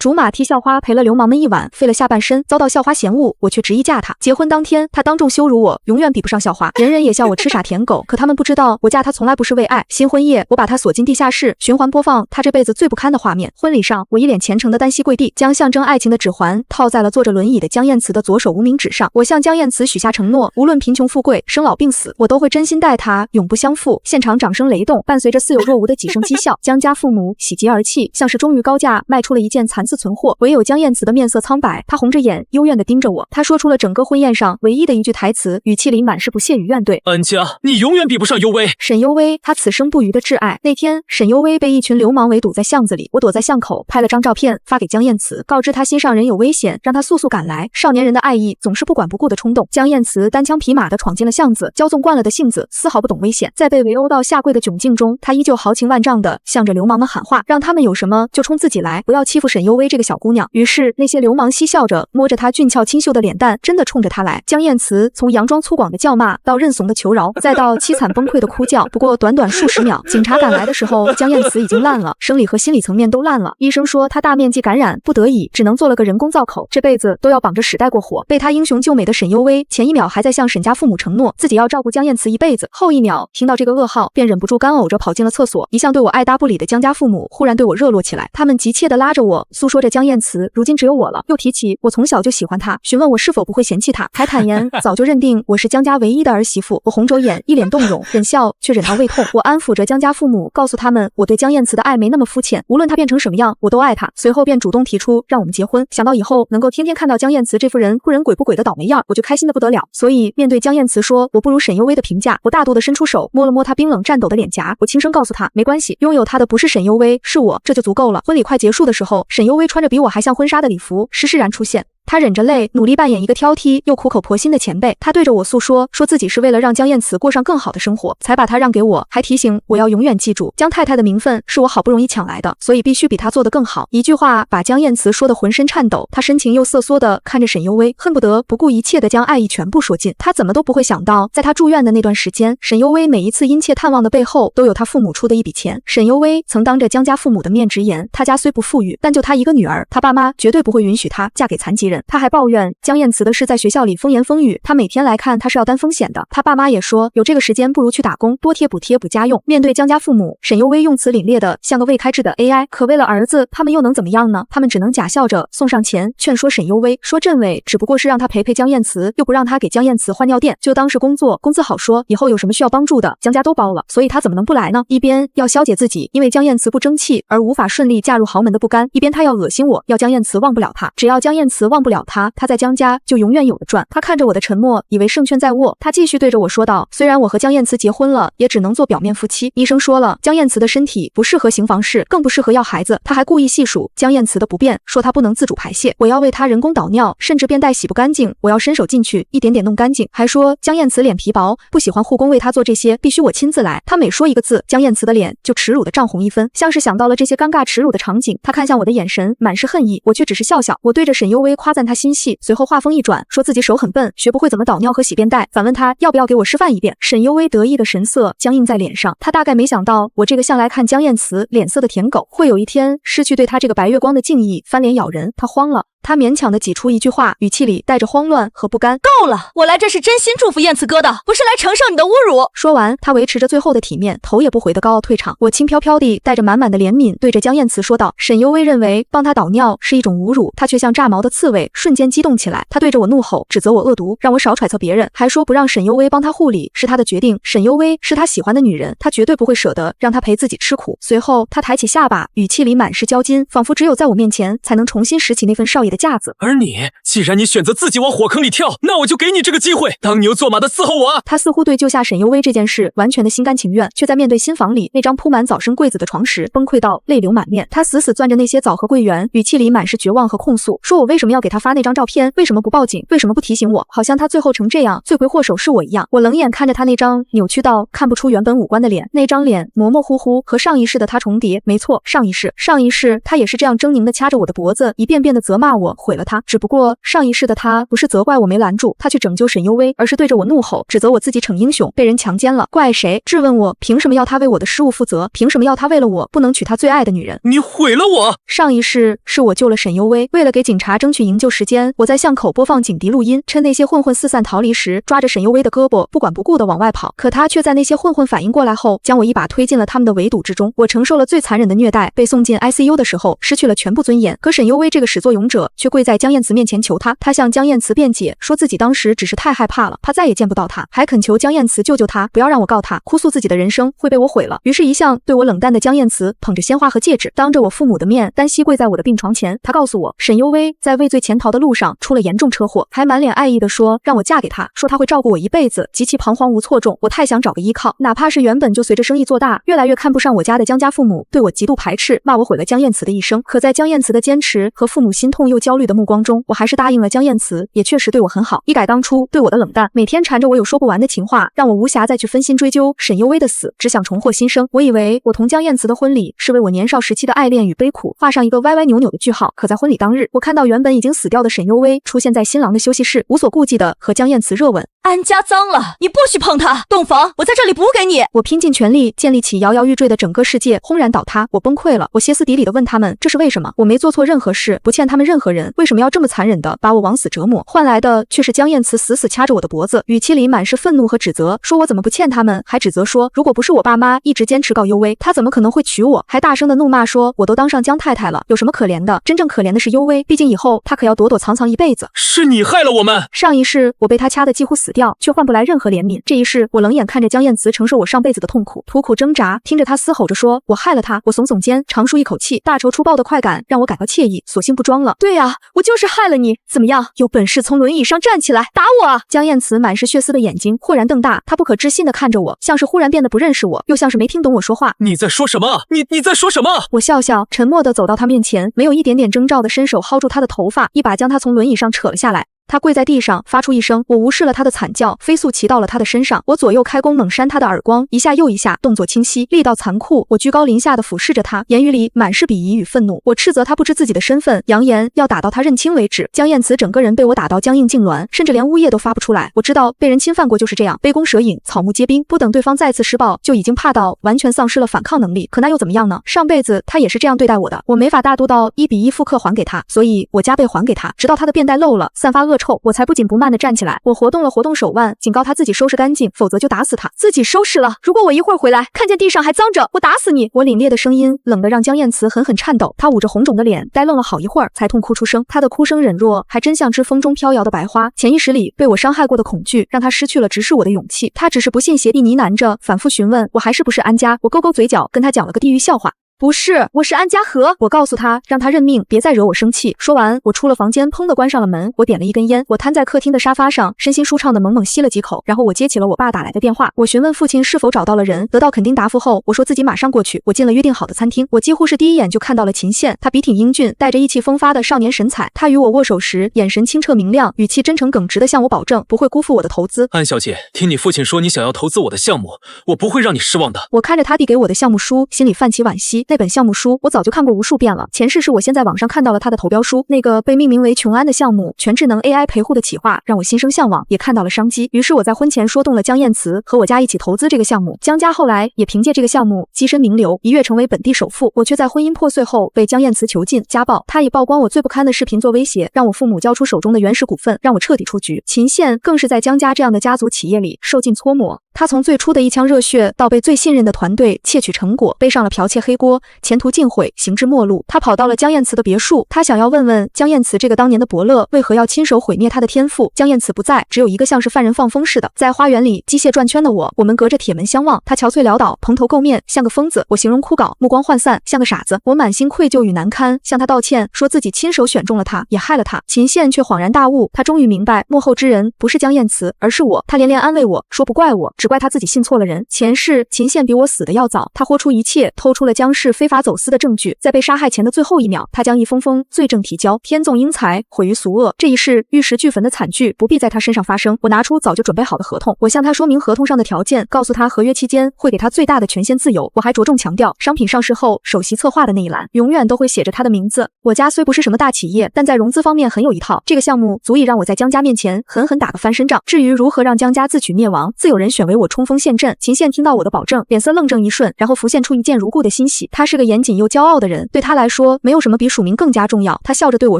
竹馬替校花陪了流氓們一晚，廢了下半身，遭到校花嫌惡，我卻執意嫁他。結婚當天，他當眾羞辱我，永遠比不上校花，人人也笑我痴傻舔狗，可他們不知道，我嫁他從來不是為愛。新婚夜，我把他鎖進地下室，循環播放他這輩子最不堪的畫面。婚禮上，我一臉虔誠的單膝跪地，將象徵愛情的指環套在了坐着輪椅的江燕慈的左手无名指上。我向江燕慈許下承諾，無論貧窮富貴、生老病死，我都會真心待她，永不相負。現場掌聲雷動，伴隨着似有若無的幾聲譏笑。江家父母喜極而泣，像是終於高價賣出了一件殘次存貨。唯有江燕慈的面色蒼白，她紅着眼，幽怨地盯着我。她說出了整個婚宴上唯一的一句台詞，語氣裡滿是不屑與怨懟。安家，你永遠比不上幽微。沈幽微，她此生不渝的挚愛。那天，沈幽微被一群流氓圍堵在巷子裡，我躲在巷口拍了張照片發給江燕慈，告知她心上人有危險，讓她速速趕來。少年人的愛意總是不管不顧的衝動。江燕慈單槍匹馬地闖進了巷子，骄縱慣了的性子絲毫不懂危險。在被圍毆到下跪的窘境中，她依舊豪情萬丈地向着流氓們喊話，讓他們有什麼就衝自己來，不要欺負沈幽微這個小姑娘。於是那些流氓嬉笑着摸着她俊俏清秀的臉蛋，真的衝着她來。江燕慈從佯裝粗獷的叫罵到認慫的求饒，再到淒慘崩潰的哭叫。不過短短數十秒，警察趕來的時候，江燕慈已經爛了，生理和心理層面都爛了。醫生說她大面積感染，不得已只能做了個人工造口，這輩子都要綁着屎帶過活。被她英雄救美的沈幽微，前一秒還在向沈家父母承諾自己要照顧江燕慈一輩子，後一秒聽到這個噩耗，便忍不住干嘔着跑進了廁所。一向對我愛答不理的江家父母忽然對我熱絡起來，他們急切地拉着我訴說着江燕慈如今只有我了，又提起我從小就喜歡她，詢問我是否不會嫌棄她，還坦言早就認定我是江家唯一的兒媳婦。我紅着眼，一臉動容，忍笑卻忍到胃痛。我安撫着江家父母，告訴他們我對江燕慈的愛沒那麼膚淺，無論她變成什麼樣，我都愛她。隨後便主動提出讓我們結婚，想到以後能夠天天看到江燕慈這副人不人鬼不鬼的倒霉樣，我就開心的不得了。所以面對江燕慈說我不如沈幽微的評價，我大度地伸出手摸了摸她冰冷顫抖的臉頰，我輕聲告訴她，沒關係，擁有她的不是沈幽微，是我，這就足夠了。婚禮快結束的時候，沈幽微穿着比我還像婚紗的禮服，施施然出現。他忍着淚，努力扮演一個挑剔又苦口婆心的前輩。他對着我訴說，說自己是為了讓江燕慈過上更好的生活，才把她讓給我，還提醒我要永遠記住，江太太的名分是我好不容易搶來的，所以必須比她做得更好。一句話把江燕慈說得渾身顫抖，她深情又瑟縮地看着沈幽微，恨不得不顧一切地將愛意全部說盡。她怎麼都不會想到，在她住院的那段時間，沈幽微每一次殷切探望的背後，都有她父母出的一筆錢。沈幽微曾當着江家父母的面直言，她家雖不富裕，但就她一個女兒，她爸媽絕對不會允許她嫁給殘疾人。她還抱怨江燕慈的事在學校裡風言風語，她每天來看她是要擔風險的。她爸媽也說，有這個時間不如去打工，多貼補貼補家用。面對江家父母，沈幽微用詞凜冽的像個未開智的 AI， 可為了兒子，他們又能怎麼樣呢？他們只能假笑着送上錢，勸說沈幽微，說政委只不過是讓她陪陪江燕慈，又不讓她給江燕慈換尿墊，就當是工作，工資好說，以後有什麼需要幫助的，江家都包了，所以她怎麼能不來呢？一邊要消解自己因為江燕慈不爭氣而無法順利嫁入豪門的不甘，一邊她要惡心我，要江燕慈忘不了她，只要江燕慈忘不了她，她在江家就永遠有的賺。他看着我的沉默，以為胜券在握，他繼續對着我說道，雖然我和江燕慈結婚了，也只能做表面夫妻。醫生說了，江燕慈的身體不適合行房事，更不適合要孩子。他還故意細數江燕慈的不便，說她不能自主排泄，我要為她人工導尿，甚至便帶洗不乾淨，我要伸手進去一點點弄乾淨。還說江燕慈臉皮薄，不喜歡護工為她做這些，必須我親自來。他每說一個字，江燕慈的臉就恥辱的漲紅一分，像是想到了這些尷尬恥辱的場景，他看向我的眼神滿是恨意，我卻只是笑笑。我對着沈幽微誇讚她心細，隨後話鋒一轉，說自己手很笨，學不會怎麼導尿和洗便袋，反問他要不要給我示範一遍。沈幽微得意的神色僵硬在臉上，他大概沒想到我這個向來看江燕慈臉色的舔狗，會有一天失去對他這個白月光的敬意，翻臉咬人。他慌了，他勉強地擠出一句話，語氣裡帶着慌亂和不甘。夠了，我來這是真心祝福燕慈哥的，不是來承受你的侮辱。說完，他維持着最後的體面，頭也不回的高傲退場。我輕飄飄地帶着滿滿的憐憫對着江燕慈說道，沈幽微認為幫他導尿是一種侮辱，他卻像炸毛的刺蝟，瞬間激動起來。他对着我怒吼，指責我惡毒，讓我少揣測別人，還說不讓沈幽微幫他護理是他的決定，沈幽微是他喜歡的女人，他絕對不會捨得讓他陪自己吃苦。隨後他抬起下巴，語氣裡滿是驕矜，仿佛只有在我面前才能重新拾起那份少爺的架子。而你，既然你選擇自己往火坑裡跳，那我就給你這個機會，當牛做馬的伺候我。他似乎對救下沈幽微這件事完全的心甘情願，卻在面對新房裡那張鋪滿早生櫃子的床時崩潰到淚流滿面。他死死攥着那些棗和桂圓，語氣裡滿是絕望和控訴，說我為什麼要給他發那張照片，為什麼不報警，為什麼不提醒我，好像他最後成這樣，罪魁禍首是我一樣。我冷眼看着他那張扭曲到看不出原本五官的臉，那張臉模模糊糊和上一世的他重疊，沒錯，上一世他也是這樣狰狞地掐着我的脖子，一遍遍地責罵我毀了他。只不過上一世的他不是責怪我沒攔住他去拯救沈幽微，而是對着我怒吼，指責我自己逞英雄，被人強姦了，怪誰？質問我憑什麼要他為我的失誤負責？憑什麼要他為了我不能娶他最愛的女人？你毀了我！上一世是我救了沈幽微，为了給警察爭取營救時間，我在巷口播放警笛錄音，趁那些混混四散逃離時，抓着沈幽微的胳膊不管不顧地往外跑。可他卻在那些混混反應過來後，將我一把推進了他們的圍堵之中。我承受了最殘忍的虐待，被送進 ICU 的時候失去了全部尊嚴。可沈幽微這個始作俑者卻跪在江燕慈面前求他，他向江燕慈辯解，說自己當時只是太害怕了，怕再也見不到他，還懇求江燕慈救救他，不要讓我告他，哭訴自己的人生會被我毀了。於是，一向對我冷淡的江燕慈捧着鮮花和戒指，當着我父母的面單膝跪在我的病床前。他告訴我，沈幽微在畏罪潛逃的路上出了嚴重車禍，還滿臉愛意地說讓我嫁給他，說他會照顧我一輩子。極其彷徨無措中，我太想找個依靠，哪怕是原本就隨着生意做大，越來越看不上我家的江家父母，對我極度排斥，罵我毀了江燕慈的一生。可在江燕慈的堅持和父母心痛又焦慮的目光中，我還是答應了江燕慈，也確實對我很好，一改當初對我的冷淡，每天纏着我有說不完的情話，讓我無暇再去分心追究沈幽微的死，只想重獲新生。我以為我同江燕慈的婚禮是為我年少時期的愛戀與悲苦畫上一個歪歪扭扭的句號。可在婚禮當日，我看到原本已經死掉的沈幽微出現在新郎的休息室，無所顧忌地和江燕慈熱吻。安家髒了，你不許碰它。洞房我在這裡補給你。我拼盡全力建立起搖搖欲墜的整個世界轟然倒塌，我崩潰了。我歇斯底里地問他們，這是為什麼？我沒做錯任何事，不欠他們任何人，為什麼要這麼殘忍地把我往死折磨？換來的卻是江燕慈死死掐着我的脖子，語氣裡滿是憤怒和指責，說我怎麼不欠他們，還指責說如果不是我爸媽一直堅持告幽微，他怎麼可能會娶我？還大聲地怒罵說我都當上江太太了，有什麼可憐的？真正可憐的是幽微，畢竟以後他可要躲躲藏藏一輩子。是你害了我們！上一世我被他掐得幾乎死掉，卻換不來任何憐憫。這一世我冷眼看着江燕慈承受我上輩子的痛苦，吐苦掙扎，聽着他嘶吼着說我害了他。我聳聳肩，長舒一口氣，大仇粗暴的快感讓我感到愜意，索性不裝了。對啊，我就是害了你，怎麼樣？有本事從輪椅上站起來打我啊！江燕慈滿是血絲的眼睛豁然瞪大，她不可置信地看着我，像是忽然變得不認識我，又像是沒聽懂我說話。你在說什麼？你在說什麼？我笑笑，沉默地走到他面前，沒有一點點徵兆地伸手薅住他的頭髮，一把將他從輪椅上扯了下來。他跪在地上，發出一聲，我無視了他的慘叫，飛速騎到了他的身上。我左右開弓，猛扇他的耳光，一下又一下，動作清晰，力道殘酷。我居高臨下的俯視着他，言語裡滿是鄙夷與憤怒。我斥責他不知自己的身份，揚言要打到他認親為止。江燕慈整個人被我打到僵硬痙攣，甚至連嗚咽都發不出來。我知道被人侵犯過就是這樣，杯弓蛇影，草木皆兵，不等對方再次施暴，就已經怕到完全喪失了反抗能力。可那又怎麼樣呢？上輩子他也是這樣對待我的，我沒法大度到1比1複刻還給他，所以我加倍還給他，直到他的便袋漏了，散發惡臭，我才不緊不慢地站起來。我活動了活動手腕，警告他自己收拾乾淨，否則就打死他。自己收拾了，如果我一會兒回來看見地上還髒着，我打死你！我凜冽的聲音冷得讓江燕慈狠狠顫抖，她捂着紅腫的臉，呆愣了好一會兒，才痛哭出聲。她的哭聲忍弱，還真像只風中飄搖的白花。潛意識裡被我傷害過的恐懼，讓她失去了直視我的勇氣。她只是不信邪地呢喃着，反覆詢問我還是不是安家。我勾勾嘴角，跟她講了個地獄笑話。不是，我是安家和。我告訴他，讓他認命，別再惹我生氣。說完，我出了房間，砰地關上了門。我點了一根煙，我癱在客廳的沙發上，身心舒暢地猛猛吸了幾口。然後我接起了我爸打來的電話。我詢問父親是否找到了人，得到肯定答覆後，我說自己馬上過去。我進了約定好的餐廳，我幾乎是第一眼就看到了秦憲。他筆挺英俊，帶着意氣風發的少年神采。他與我握手時，眼神清澈明亮，語氣真誠耿直地向我保證，不會辜負我的投資。安小姐，聽你父親說你想要投資我的項目，我不會讓你失望的。我看着他遞給我的項目書，心裡泛起惋惜。那本項目書我早就看過無數遍了，前世是我先在網上看到了他的投標書，那個被命名為瓊安的項目，全智能 AI 陪護的企劃，讓我心生向往，也看到了商機。於是我在婚前說動了江燕慈和我家一起投資這個項目。江家後來也憑借這個項目躋身名流，一躍成為本地首富。我卻在婚姻破碎後被江燕慈囚禁家暴，他以曝光我最不堪的視頻做威脅，讓我父母交出手中的原始股份，讓我徹底出局。秦憲更是在江家這樣的家族企業裡受盡搓磨。他從最初的一腔熱血到被最信任的團隊竊取成果，背上了剽竊黑鍋，前途盡毀，行至末路。他跑到了江燕慈的別墅，他想要問問江燕慈這個當年的伯樂為何要親手毀滅他的天賦。江燕慈不在，只有一個像是犯人放風似的在花園裡機械轉圈的我。我們隔着鐵門相望，他憔悴潦倒，蓬頭垢面，像個瘋子；我形容枯槁，目光渙散，像個傻子。我滿心愧疚與難堪，向他道歉，說自己親手選中了他，也害了他。秦憲卻恍然大悟，他終於明白幕後之人不是江燕慈，而是我。他連連安慰我說不怪我，只怪他自己信錯了人。前世秦憲比我死得要早，他豁出一切，偷出了江氏是非法走私的證據。在被殺害前的最後一秒，他将一封封罪證提交，天縱英才，毀於俗惡。這一世玉石俱焚的慘劇不必在他身上發生。我拿出早就準備好的合同，我向他說明合同上的條件，告訴他合約期間會給他最大的權限自由。我還着重強調，商品上市後首席策劃的那一欄永遠都會寫着他的名字。我家雖不是什麼大企業，但在融資方面很有一套。這個項目足以讓我在江家面前狠狠打個翻身仗。至於如何讓江家自取滅亡，自有人選為我衝鋒陷陣。秦憲聽到我的保證，臉色愣怔一瞬，然後浮現出一見如故的欣喜。他是個嚴謹又驕傲的人，對他來說，沒有什麼比署名更加重要。他笑着對我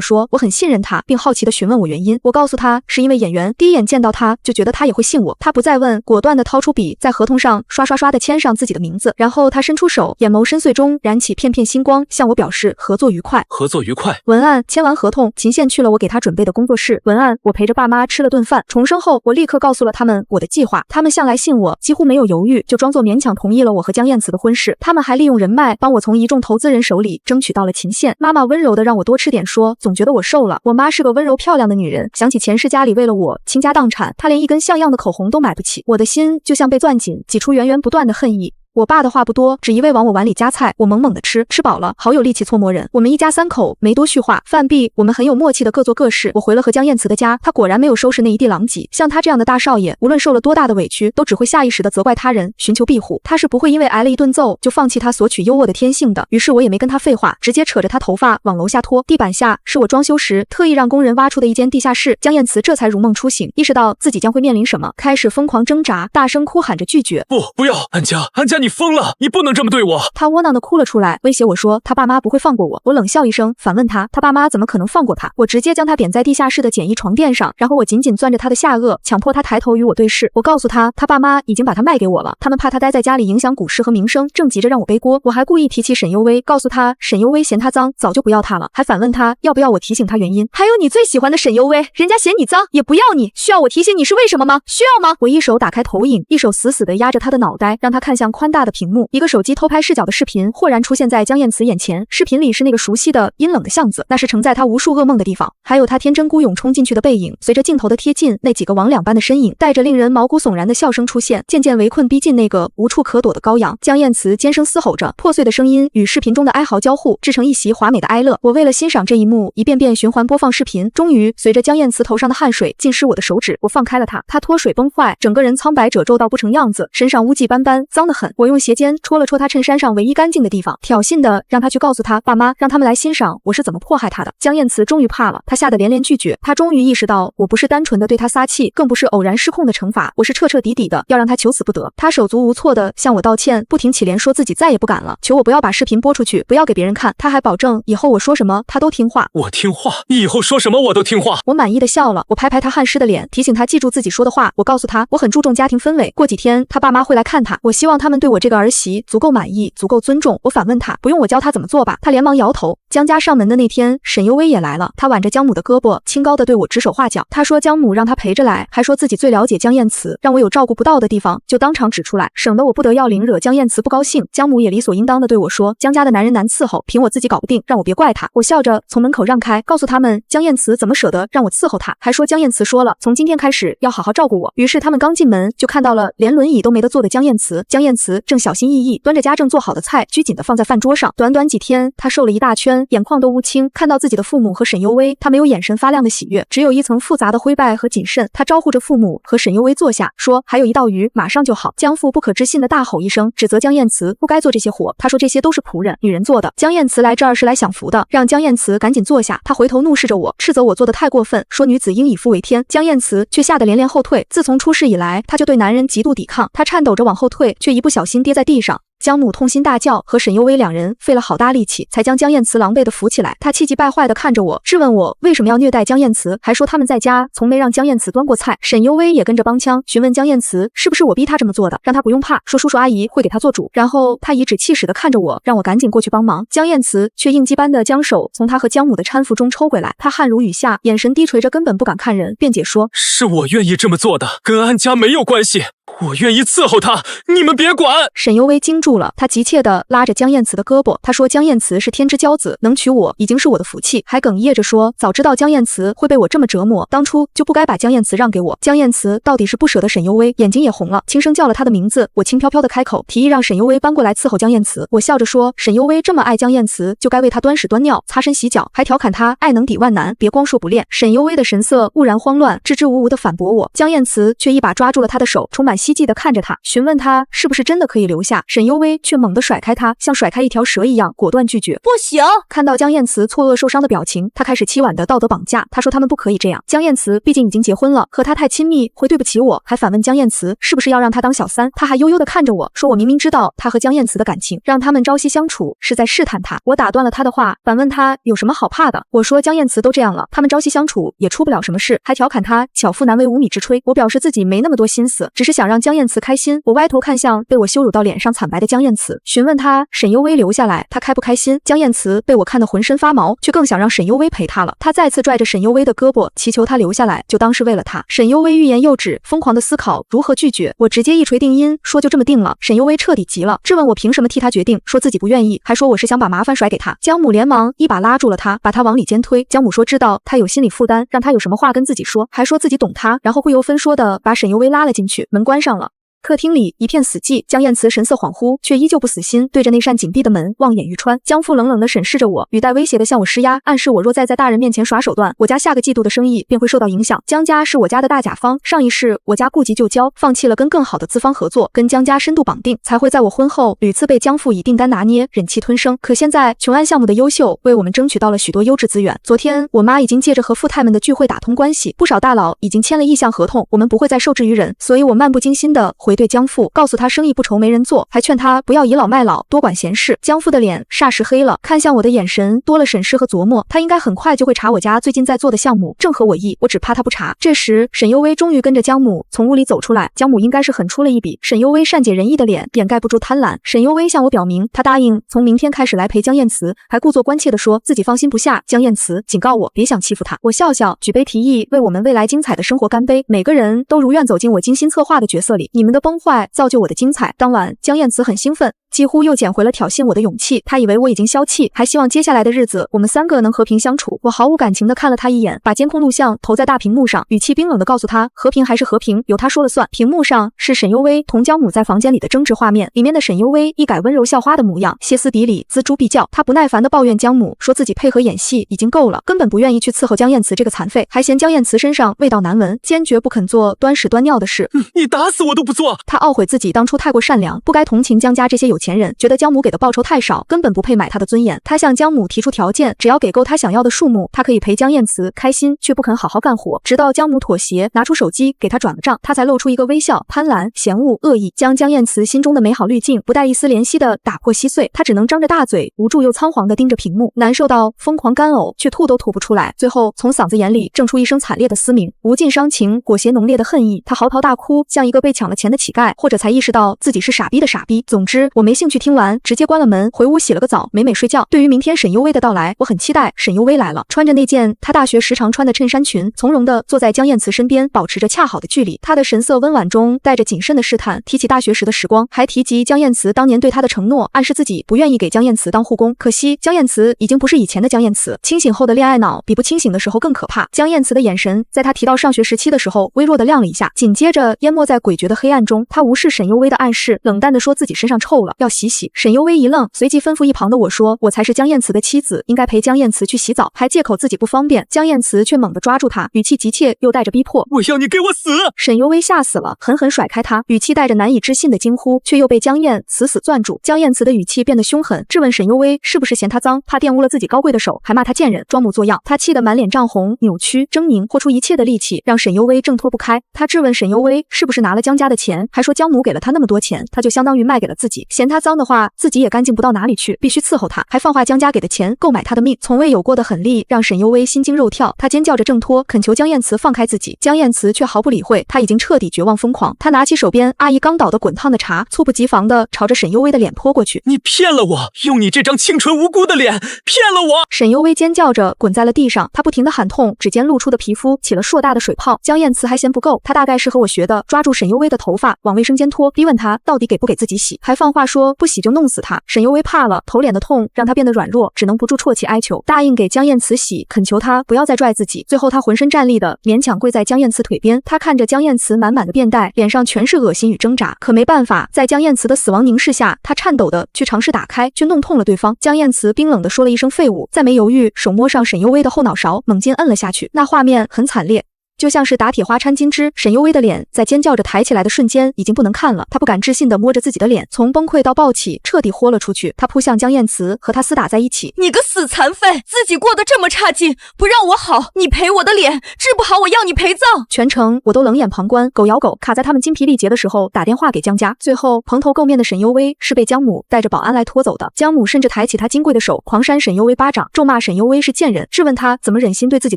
說，我很信任他，並好奇地詢問我原因。我告訴他，是因為演員第一眼見到他就覺得他也會信我。他不再問，果斷地掏出筆，在合同上刷刷刷地簽上自己的名字。然後他伸出手，眼眸深邃中燃起片片星光，向我表示合作愉快。合作愉快。文案簽完合同，秦宪去了我給他準備的工作室。文案我陪着爸媽吃了頓飯，重生後我立刻告訴了他們我的計劃。他們向来信我，幾乎沒有猶豫，就裝作勉強同意了我和江燕慈的婚事。他們還利用人脈幫我從一眾投資人手裡爭取到了秦憲。媽媽溫柔地讓我多吃點說，總覺得我瘦了。我媽是個溫柔漂亮的女人，想起前世家裡為了我傾家蕩產，她連一根像樣的口紅都買不起。我的心就像被攥緊，擠出源源不斷的恨意。我爸的話不多，只一味往我碗裡夹菜，我猛猛地吃，吃飽了，好有力气搓磨人。我們一家三口沒多敘話，飯畢，我們很有默契的各做各事。我回了和江燕慈的家，他果然沒有收拾那一地狼藉。像他這樣的大少爺，無論受了多大的委屈，都只會下意識地責怪他人，尋求庇護。他是不會因為挨了一頓揍就放棄他索取優渥的天性的。於是我也沒跟他廢話，直接扯着他頭髮往樓下拖。地板下是我裝修時特意讓工人挖出的一間地下室。江燕慈這才如夢初醒，意識到自己將會面臨什麼，開始瘋狂掙扎，大聲哭喊着拒絕。不要，安家，你瘋了，你不能這麼對我。他窩囊地哭了出來，威脅我說他爸媽不會放過我。我冷笑一聲，反問他爸媽怎麼可能放過他？我直接將他貶在地下室的簡易床墊上，然後我緊緊攥着他的下顎，強迫他抬頭與我對視。我告訴他爸媽已經把他賣給我了，他們怕他待在家裡影響股市和名聲，正急着讓我背鍋。我還故意提起沈幽微，告訴他沈幽微嫌他髒，早就不要他了，還反問他要不要我提醒他原因。還有你最喜歡的沈幽微，人家嫌你髒也不要你，需要我提醒你是為什麼嗎？需要嗎？我一手打開投影，一手死死地壓着他的腦袋，讓他看向寬大的屏幕。一個手機偷拍視角的視頻豁然出現在江燕慈眼前，視頻裡是那個熟悉的陰冷的巷子，那是承載他無數噩夢的地方，還有他天真孤勇衝進去的背影。隨着鏡頭的貼近，那幾個魍魎般的身影帶着令人毛骨悚然的笑聲出現，漸漸圍困逼近那個無處可躲的羔羊。江燕慈尖聲嘶吼着，破碎的聲音與視頻中的哀嚎交互，制成一襲華美的哀樂。我為了欣賞這一幕，一遍遍循環播放視頻，終於隨着江燕慈頭上的汗水浸濕我的手指，我放開了他。他脫水崩壞，整個人蒼白褶皺到不成樣子，身上污跡斑斑，髒得很。我用鞋尖戳了戳他襯衫上唯一乾淨的地方，挑釁的讓他去告訴他爸媽，讓他們來欣賞我是怎麼迫害他的。江燕慈終於怕了，他嚇得連連拒絕。他終於意識到，我不是單純的對他撒氣，更不是偶然失控的懲罰，我是徹徹底底的要讓他求死不得。他手足無措的向我道歉，不停乞憐說自己再也不敢了，求我不要把视頻播出去，不要給別人看。他還保證以後我說什麼他都聽話。我聽話？你以後說什麼我都聽話。我滿意的笑了，我拍拍他汗濕的臉，提醒他記住自己說的話。我告訴他，我很注重家庭氛圍，過幾天他爸媽會來看他，我希望他們對我這個兒媳足夠滿意，足夠尊重。我反問他，不用我教他怎麼做吧？他連忙搖頭。江家上門的那天，沈幽微也來了，他挽着江母的胳膊，清高的對我指手畫腳。他說江母讓他陪着來，還說自己最了解江燕慈，讓我有照顧不到的地方就當場指出來，省得我不得要领，惹江燕慈不高興。江母也理所應當的对我說，江家的男人難伺候，憑我自己搞不定，讓我別怪他。我笑着從門口讓開，告訴他們江燕慈怎麼捨得讓我伺候他，還說江燕慈說了，從今天開始要好好照顧我。於是他們剛進門就看到了連輪椅都沒得坐的江燕慈，江燕慈正小心翼翼端着家政做好的菜，拘謹地放在飯桌上。短短幾天，她瘦了一大圈，眼眶都烏青。看到自己的父母和沈幽微，她沒有眼神發亮的喜悅，只有一層複雜的灰敗和謹慎。她招呼着父母和沈幽微坐下，說還有一道魚，馬上就好。江父不可置信地大吼一聲，指責江燕慈不該做這些活。他說這些都是僕人、女人做的。江燕慈來這兒是來享福的，讓江燕慈趕緊坐下。他回頭怒視着我，斥責我做得太過分，說女子應以夫為天。江燕慈卻嚇得連連後退。自從出事以來，她就對男人極度抵抗。她顫抖着往後退，卻一不小心跌在地上。江母痛心大叫，和沈幽微兩人費了好大力氣，才將江燕慈狼狽地扶起來。他氣急敗壞地看着我，質問我為什麼要虐待江燕慈，還說他們在家從沒讓江燕慈端過菜。沈幽微也跟着幫腔，詢問江燕慈是不是我逼他這麼做的，讓他不用怕，說叔叔阿姨會給他做主。然後他頤指氣使地看着我，讓我趕緊過去幫忙。江燕慈卻應激般地將手從他和江母的攙扶中抽回來，他汗如雨下，眼神低垂着，根本不敢看人，辯解說是我願意這麼做的，跟安家沒有關係。我願意伺候他，你們別管。沈幽微驚住了，他急切地拉着江燕慈的胳膊，他說江燕慈是天之骄子，能娶我已經是我的福氣，還哽咽着說早知道江燕慈会被我這麼折磨，當初就不該把江燕慈讓給我。江燕慈到底是不捨得沈幽微，眼睛也紅了，輕聲叫了他的名字。我輕飄飄地開口，提議讓沈幽微搬過來伺候江燕慈。我笑着說沈幽微這麼愛江燕慈，就該為她端屎端尿、擦身洗腳，還調侃她愛能抵萬難，別光說不練。沈幽微的神色兀然慌亂，支支吾吾地反駁我，江燕慈卻一把抓住了他的手，充滿希冀地看着他，詢問他是不是真的可以留下。沈幽微卻猛地甩開他，像甩開一條蛇一樣，果斷拒絕。不行！看到江燕慈錯愕受傷的表情，他開始凄婉的道德綁架。他說他們不可以這樣，江燕慈畢竟已經結婚了，和他太親密會對不起我，還反問江燕慈是不是要讓他當小三。他還悠悠地看着我說，我明明知道他和江燕慈的感情，讓他們朝夕相處是在試探他。我打斷了他的話，反問他有什麼好怕的。我說江燕慈都這樣了，他們朝夕相處也出不了什麼事，還調侃他巧婦難為無米之炊。我表示自己沒那麼多心思，只是想讓江燕慈開心。我歪頭看向被我羞辱到臉上慘白的江燕慈，詢問他沈幽微留下來他開不開心。江燕慈被我看得渾身發毛，卻更想讓沈幽微陪他了。他再次拽着沈幽微的胳膊，祈求他留下來，就當是為了他。沈幽微欲言又止，瘋狂地思考如何拒絕。我直接一錘定音，說就這麼定了。沈幽微徹底急了，質問我憑什麼替他決定，說自己不願意，還說我是想把麻煩甩給他。江母連忙一把拉住了他，把他往裡間推。江母說知道他有心理負擔，讓他有什麼話跟自己說，還說自己懂他，然後不由分說的把沈幽微拉了進去，門關上了。客廳裡一片死寂，江燕慈神色恍惚，卻依舊不死心，對着那扇緊閉的門望眼欲穿。江父冷冷地審視着我，語帶威脅地向我施壓，暗示我若再在大人面前耍手段，我家下個季度的生意便會受到影響。江家是我家的大甲方，上一世我家顧及就交，放棄了跟更好的資方合作，跟江家深度綁定，才會在我婚後屢次被江父以訂單拿捏，忍氣吞聲。可現在瓊安項目的優秀，為我們爭取到了許多優質資源。昨天我媽已經借着和富太們的聚會打通關係，不少大佬已經簽了意向合同，我們不會再受制於人。所以我漫不經心地回对江父，告訴他生意不愁沒人做，還勸他不要倚老賣老，多管閒事。江父的臉霎時黑了，看向我的眼神多了審視和琢磨。他應該很快就會查我家最近在做的項目，正合我意，我只怕他不查。這時沈幽微終於跟着江母從屋裡走出來，江母應該是狠出了一筆。沈幽微善解人意的臉掩蓋不住貪婪。沈幽微向我表明他答應從明天開始來陪江燕慈，還故作關切地說自己放心不下江燕慈，警告我別想欺負他。我笑笑舉杯提議為我們未來精彩的生活乾杯，每個人都如願走進我精心策劃的角色裡，你們的崩壞造就我的精彩。當晚江燕慈很興奮，幾乎又撿回了挑釁我的勇氣。他以為我已經消氣，還希望接下來的日子我們三個能和平相處。我毫無感情地看了他一眼，把監控錄像投在大屏幕上，語氣冰冷地告訴他和平還是和平，由他說了算。屏幕上是沈幽微同江母在房間裡的爭執畫面，裡面的沈幽微一改溫柔校花的模樣，歇斯底里，錙銖必較。他不耐煩地抱怨江母，說自己配合演戲已經夠了，根本不願意去伺候江燕慈這個殘廢，還嫌江燕慈身上味道難聞，堅決不肯做端屎端尿的事。你打死我都不做。他懊悔自己當初太过善良，不该同情江家这些有錢人，覺得江母給的報酬太少，根本不配買他的尊嚴。他向江母提出條件，只要給夠他想要的數目，他可以陪江燕慈開心，卻不肯好好幹活。直到江母妥協，拿出手機給他轉了賬，他才露出一個微笑。貪婪、嫌惡、惡意將江燕慈心中的美好濾鏡不帶一絲憐惜的打破稀碎，他只能張着大嘴，無助又倉皇地盯着屏幕，難受到瘋狂乾嘔，卻吐都吐不出來。最後從嗓子眼裡掙出一聲慘烈的嘶鳴，無盡傷情裹挾濃烈的恨意，他嚎啕大哭，像一個被搶了錢的乞丐，或者才意識到自己是傻逼的傻逼。總之我沒興趣聽完，直接關了門，回屋洗了個澡，美美睡覺。對於明天沈幽微的到來，我很期待。沈幽微來了，穿着那件她大學時常穿的襯衫裙，從容地坐在江燕慈身邊，保持着恰好的距離。她的神色溫婉中帶着謹慎的試探，提起大學時的時光，還提及江燕慈當年對她的承諾，暗示自己不願意給江燕慈當護工。可惜江燕慈已經不是以前的江燕慈，清醒後的戀愛腦比不清醒的時候更可怕。江燕慈的眼神在她提到上學時期的時候微弱地亮了一下，緊接着淹沒在詭譎的黑暗中。她無視沈幽微的暗示，冷淡地說自己身上臭了，要洗洗。沈幽微一愣，隨即吩咐一旁的我說，我才是江燕慈的妻子，應該陪江燕慈去洗澡，還借口自己不方便。江燕慈卻猛地抓住他，語氣急切又帶着逼迫，我要你給我死！沈幽微嚇死了，狠狠甩開他，語氣帶着難以置信的驚呼，卻又被江燕死死攥住。江燕慈的語氣變得凶狠，質問沈幽微是不是嫌他髒，怕玷污了自己高貴的手，還罵他賤人，裝模作樣。他氣得滿臉漲紅，扭曲猙獰，豁出一切的力氣讓沈幽微掙脫不開。他質問沈幽微是不是拿了江家的錢，還說江母給了他那麼多錢，他就相當於賣給了自己，嫌嫌他髒的話，自己也乾淨不到哪裡去，必須伺候他，還放話江家給的錢購買他的命。從未有過的狠戾讓沈幽微心驚肉跳，他尖叫着掙脫，懇求江燕慈放開自己。江燕慈卻毫不理會，他已經徹底絕望瘋狂。他拿起手邊阿姨剛倒的滾燙的茶，猝不及防地朝着沈幽微的臉潑過去。你騙了我，用你这張清纯無辜的臉騙了我！沈幽微尖叫着滾在了地上，他不停地喊痛，指尖露出的皮膚起了碩大的水泡。江燕慈還嫌不夠，他大概是和我學的，抓住沈幽微的頭髮往衛生間拖，逼問他到底給不給自己洗，還放話說不洗就弄死他。沈幽微怕了，頭臉的痛讓他變得軟弱，只能不住啜泣哀求，答應給江燕慈洗，懇求他不要再拽自己。最後他渾身站立的勉強跪在江燕慈腿邊，他看着江燕慈滿滿的便袋，臉上全是惡心與掙扎，可沒辦法，在江燕慈的死亡凝視下，他顫抖的去嘗試打開，卻弄痛了對方。江燕慈冰冷地說了一聲廢物，再沒猶豫，手摸上沈幽微的後腦勺，猛勁摁了下去。那畫面很慘烈，就像是打鐵花摻金枝。沈幽微的臉在尖叫着抬起來的瞬間已經不能看了，她不敢置信地摸着自己的臉，從崩潰到暴起，徹底豁了出去。她撲向江燕慈，和她廝打在一起。你個死殘廢，自己過得這麼差勁，不讓我好，你賠我的臉，治不好我要你陪葬。全程我都冷眼旁觀，狗咬狗。卡在他們精疲力竭的時候，打電話給江家。最後蓬頭垢面的沈幽微是被江母帶着保安來拖走的。江母甚至抬起她金貴的手，狂扇沈幽微巴掌，咒罵沈幽微是賤人，質問她怎麼忍心對自己